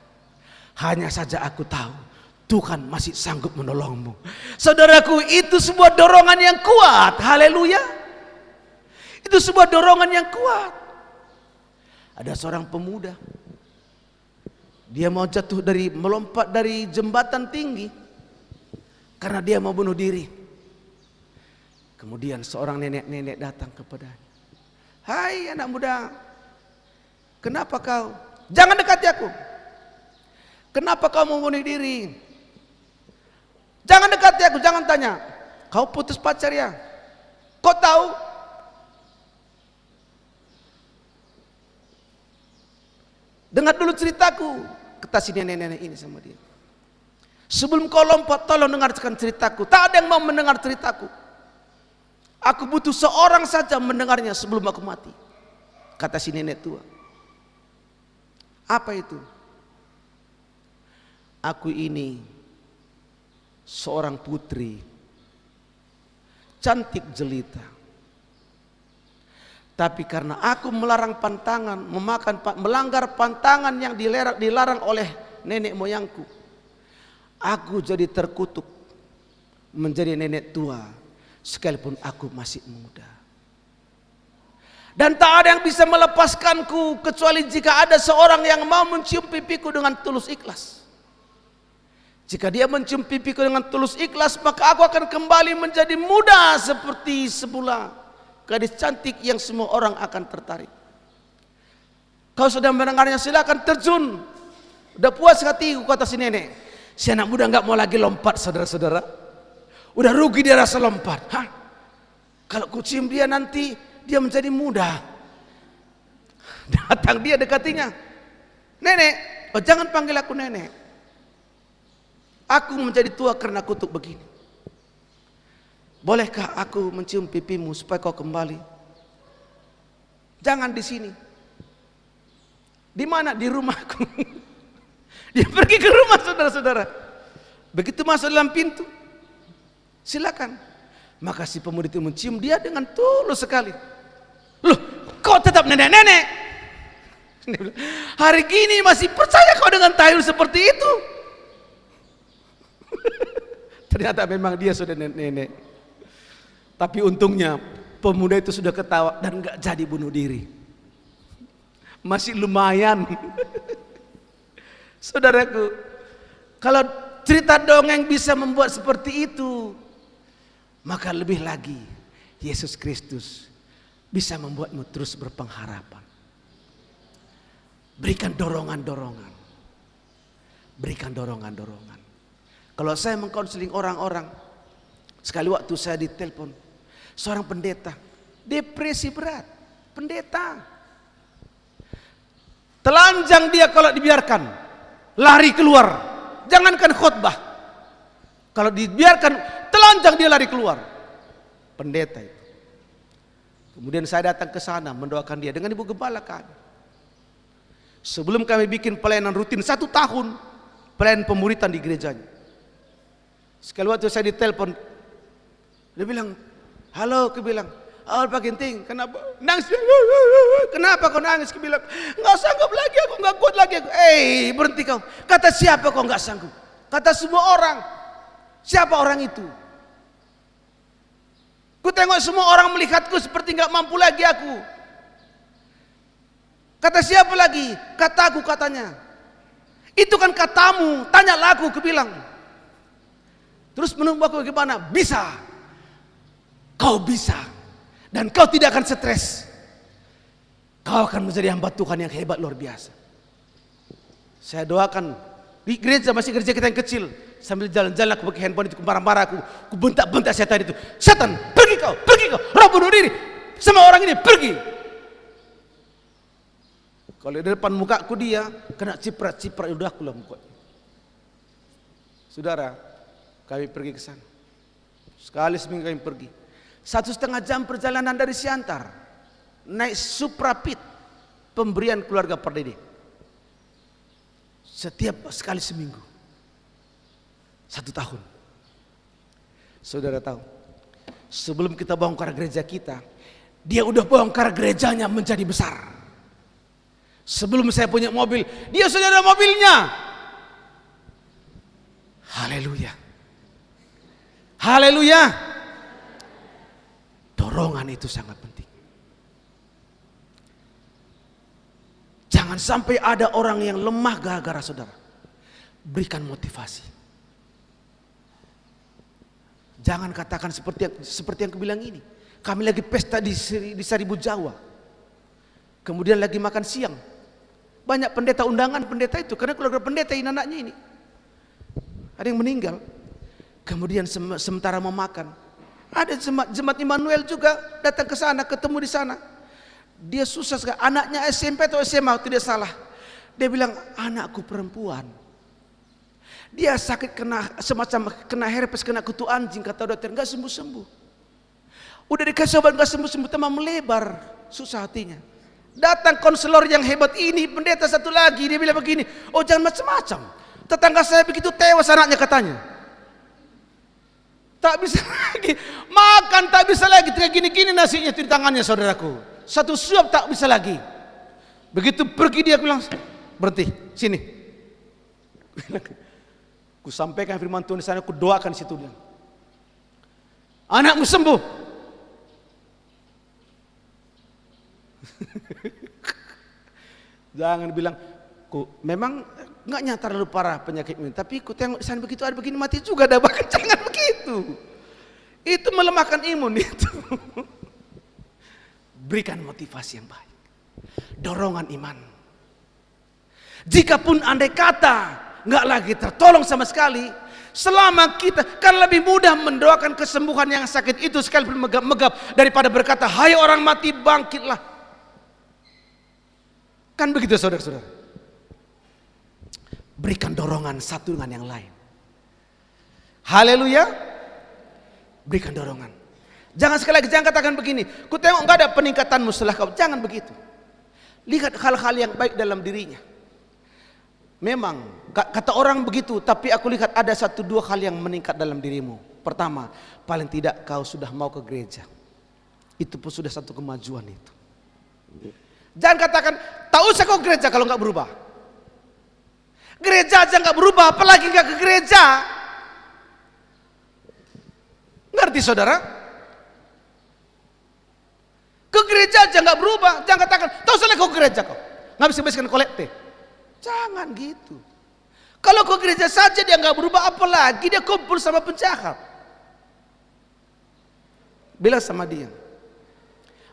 Hanya saja aku tahu Tuhan masih sanggup menolongmu. Saudaraku, itu sebuah dorongan yang kuat. Haleluya. Itu sebuah dorongan yang kuat. Ada seorang pemuda, dia mau melompat dari jembatan tinggi karena dia mau bunuh diri. Kemudian seorang nenek-nenek datang kepadanya. Hai anak muda, kenapa kau? Jangan dekati aku. Kenapa kau mau bunuh diri? Jangan dekati aku, jangan tanya. Kau putus pacar ya? Kau tahu? Dengar dulu ceritaku, kata si nenek-nenek ini sama dia. Sebelum kau lompat, tolong dengarkan ceritaku. Tak ada yang mau mendengar ceritaku. Aku butuh seorang saja mendengarnya sebelum aku mati, kata si nenek tua. Apa itu? Aku ini seorang putri, cantik jelita. Tapi karena aku melanggar pantangan yang dilarang oleh nenek moyangku, aku jadi terkutuk menjadi nenek tua sekalipun aku masih muda. Dan tak ada yang bisa melepaskanku kecuali jika ada seorang yang mau mencium pipiku dengan tulus ikhlas. Jika dia mencium pipiku dengan tulus ikhlas, maka aku akan kembali menjadi muda seperti semula. Gadis cantik yang semua orang akan tertarik. Kau sudah mendengarnya, silakan terjun. Udah puas hatiku, kata si nenek. Si anak muda nggak mau lagi lompat, saudara-saudara. Udah rugi dia rasa lompat. Hah? Kalau ku cium dia nanti dia menjadi muda. Datang dia dekatinya. Nenek, oh jangan panggil aku nenek. aku menjadi tua karena kutuk begini. Bolehkah aku mencium pipimu supaya kau kembali? Jangan di sini. Di mana? Di rumahku. Dia pergi ke rumah saudara-saudara. Begitu masuk dalam pintu, silakan. Maka si pemuda itu mencium dia dengan tulus sekali. Loh, kau tetap nenek-nenek? Hari gini masih percaya kau dengan tahyul seperti itu? Ternyata memang dia sudah nenek-nenek. Tapi untungnya pemuda itu sudah ketawa dan gak jadi bunuh diri. Masih lumayan. Saudaraku, kalau cerita dongeng bisa membuat seperti itu, maka lebih lagi Yesus Kristus bisa membuatmu terus berpengharapan. Berikan dorongan-dorongan. Berikan dorongan-dorongan. Kalau saya mengkonseling orang-orang, sekali waktu saya ditelepon seorang pendeta, depresi berat, pendeta. Telanjang dia kalau dibiarkan, lari keluar. Jangankan khotbah, kalau dibiarkan telanjang dia lari keluar. Pendeta itu. Kemudian saya datang ke sana mendoakan dia dengan ibu gembala kami. Sebelum kami bikin pelayanan rutin 1 tahun, pelayanan pemuritan di gerejanya. Sekali waktu saya ditelepon, dia bilang, halo, aku bilang, Pak Ginting, kenapa? Nangis, kenapa kau nangis? Aku bilang, nggak sanggup lagi aku, nggak kuat lagi aku. Berhenti kau. Kata siapa kau nggak sanggup? Kata semua orang. Siapa orang itu? Ku tengok semua orang melihatku seperti nggak mampu lagi aku. Kata siapa lagi? Kataku katanya. Itu kan katamu, tanyalah aku, kubilang. Terus menurut aku bagaimana? Bisa. Kau bisa. Dan kau tidak akan stres. Kau akan menjadi hamba Tuhan yang hebat luar biasa. Saya doakan. Di gereja, masih gereja kita yang kecil. Sambil jalan-jalan aku pakai handphone itu, marah-marah aku. Ku bentak-bentak setan itu. Setan, pergi kau, roh bunuh diri. Semua orang ini pergi. Kalau di depan mukaku dia kena ciprat-ciprat udah aku lah muka. Saudara, kami pergi ke sana. Sekali seminggu kami pergi. 1,5 jam perjalanan dari Siantar, naik Suprapit, pemberian keluarga Perdede. Setiap sekali seminggu, 1 tahun. Saudara tahu, sebelum kita bongkar gereja kita, dia udah bongkar gerejanya menjadi besar. Sebelum saya punya mobil, dia sudah ada mobilnya. Haleluya. Haleluya. Dorongan itu sangat penting. Jangan sampai ada orang yang lemah gara-gara saudara. Berikan motivasi. Jangan katakan seperti yang kubilang ini. Kami lagi pesta di Seribu Jawa. Kemudian lagi makan siang. Banyak pendeta undangan pendeta itu, karena keluarga pendeta ini anaknya ini. Ada yang meninggal. Kemudian sementara mau makan, ada jemaat Immanuel juga datang ke sana, ketemu di sana. Dia susah sekali, anaknya SMP atau SMA tidak salah. Dia bilang, anakku perempuan. Dia sakit kena herpes, kena kutu anjing, kata dokter, nggak sembuh-sembuh. Udah dikasih obat nggak sembuh-sembuh, tambah melebar, susah hatinya. Datang konselor yang hebat ini, pendeta satu lagi, dia bilang begini, oh jangan macam-macam. Tetangga saya begitu tewas anaknya katanya. Tak bisa lagi makan, tak bisa lagi, kayak gini-gini nasinya di tangannya saudaraku. Satu suap tak bisa lagi. Begitu pergi dia bilang, berhenti, sini. Ku sampaikan firman Tuhan di sana, ku doakan di situ dia. Anakmu sembuh. Jangan bilang, memang nggak nyata terlalu parah penyakit ini, tapi ku tengok di sana begitu ada begini mati juga dah. Bahkan jangan begitu. Itu melemahkan imun itu. Berikan motivasi yang baik, dorongan iman. Jikapun andai kata nggak lagi tertolong sama sekali, selama kita kan lebih mudah mendoakan kesembuhan yang sakit itu sekalipun megap-megap daripada berkata, hai orang mati bangkitlah. Kan begitu saudara-saudara. Berikan dorongan satu dengan yang lain. Haleluya. Berikan dorongan. Jangan sekali lagi, jangan katakan begini, ku tengok enggak ada peningkatanmu setelah kau. Jangan begitu. Lihat hal-hal yang baik dalam dirinya. Memang kata orang begitu, tapi aku lihat ada 1-2 hal yang meningkat dalam dirimu. Pertama, paling tidak kau sudah mau ke gereja. Itu pun sudah satu kemajuan itu. Jangan katakan, tak usah kau gereja kalau enggak berubah. Gereja aja enggak berubah, apalagi enggak ke gereja. Ngerti saudara? Ke gereja aja nggak berubah. Jangan katakan, tahu salah kau gereja kau nggak bisa bebaskan kolekte. Jangan gitu. Kalau ke gereja saja dia nggak berubah, apalagi dia kumpul sama penjahat. Bilang sama dia,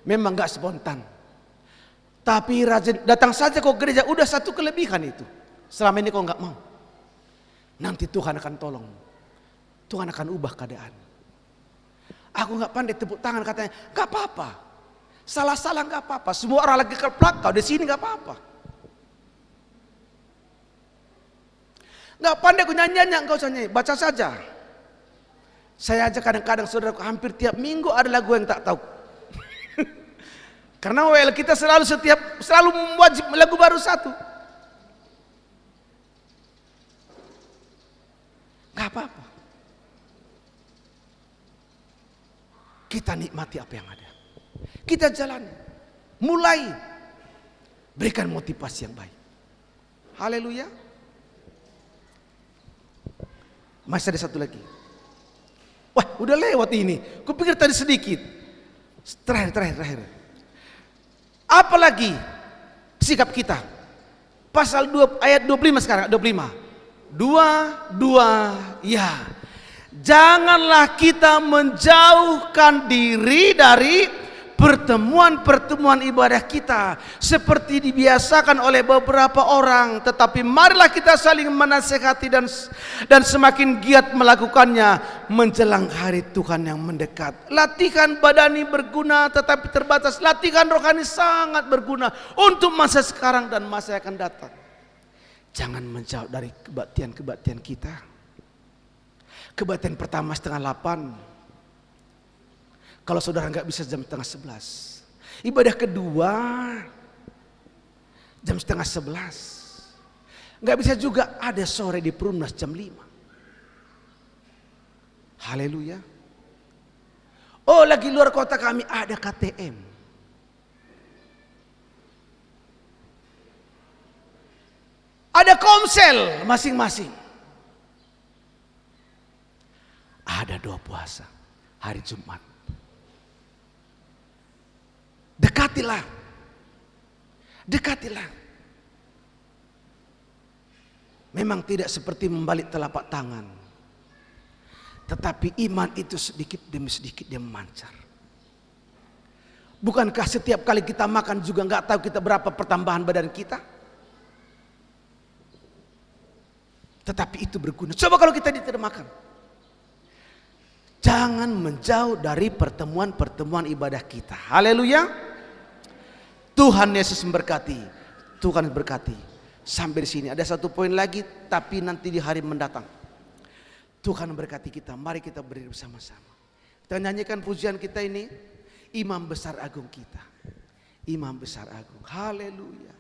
memang nggak spontan, tapi rajin datang saja kau gereja. Udah satu kelebihan itu. Selama ini kau nggak mau, nanti Tuhan akan tolong. Tuhan akan ubah keadaan. Aku nggak pandai tepuk tangan, katanya nggak apa-apa, salah-salah nggak apa-apa, semua orang lagi keplak, kau di sini nggak apa-apa. Nggak pandai aku nyanyi, engkau nyanyi, baca saja. Saya aja kadang-kadang saudara, hampir tiap minggu ada lagu yang tak tahu. Karena kita selalu wajib lagu baru satu. Nggak apa-apa. Kita nikmati apa yang ada. Kita jalani. Mulai. Berikan motivasi yang baik. Haleluya. Masih ada satu lagi. Wah, udah lewat ini. Kupikir tadi sedikit. Terakhir. Apalagi sikap kita. Pasal 2 ayat 25 sekarang, 25. 2 ya. Janganlah kita menjauhkan diri dari pertemuan-pertemuan ibadah kita seperti dibiasakan oleh beberapa orang, tetapi marilah kita saling menasihati dan semakin giat melakukannya menjelang hari Tuhan yang mendekat. Latihan badani berguna tetapi terbatas, latihan rohani sangat berguna untuk masa sekarang dan masa yang akan datang. Jangan menjauh dari kebaktian-kebaktian kita. Kebaktian pertama 7:30. Kalau saudara nggak bisa jam 10:30. Ibadah kedua jam 10:30. Nggak bisa juga ada sore di Perumnas jam 5. Haleluya. Oh, lagi luar kota kami ada KTM. Ada komsel masing-masing. Ada doa puasa hari Jumat. Dekatilah. Memang tidak seperti membalik telapak tangan, tetapi iman itu sedikit demi sedikit dia memancar. Bukankah setiap kali kita makan juga nggak tahu kita berapa pertambahan badan kita? Tetapi itu berguna. Coba kalau kita tidak makan. Jangan menjauh dari pertemuan-pertemuan ibadah kita. Haleluya. Tuhan Yesus memberkati. Tuhan berkati. Sampai di sini ada satu poin lagi, tapi nanti di hari mendatang. Tuhan memberkati kita. Mari kita berdiri bersama-sama. Kita nyanyikan pujian kita ini. Imam besar agung kita. Imam besar agung. Haleluya.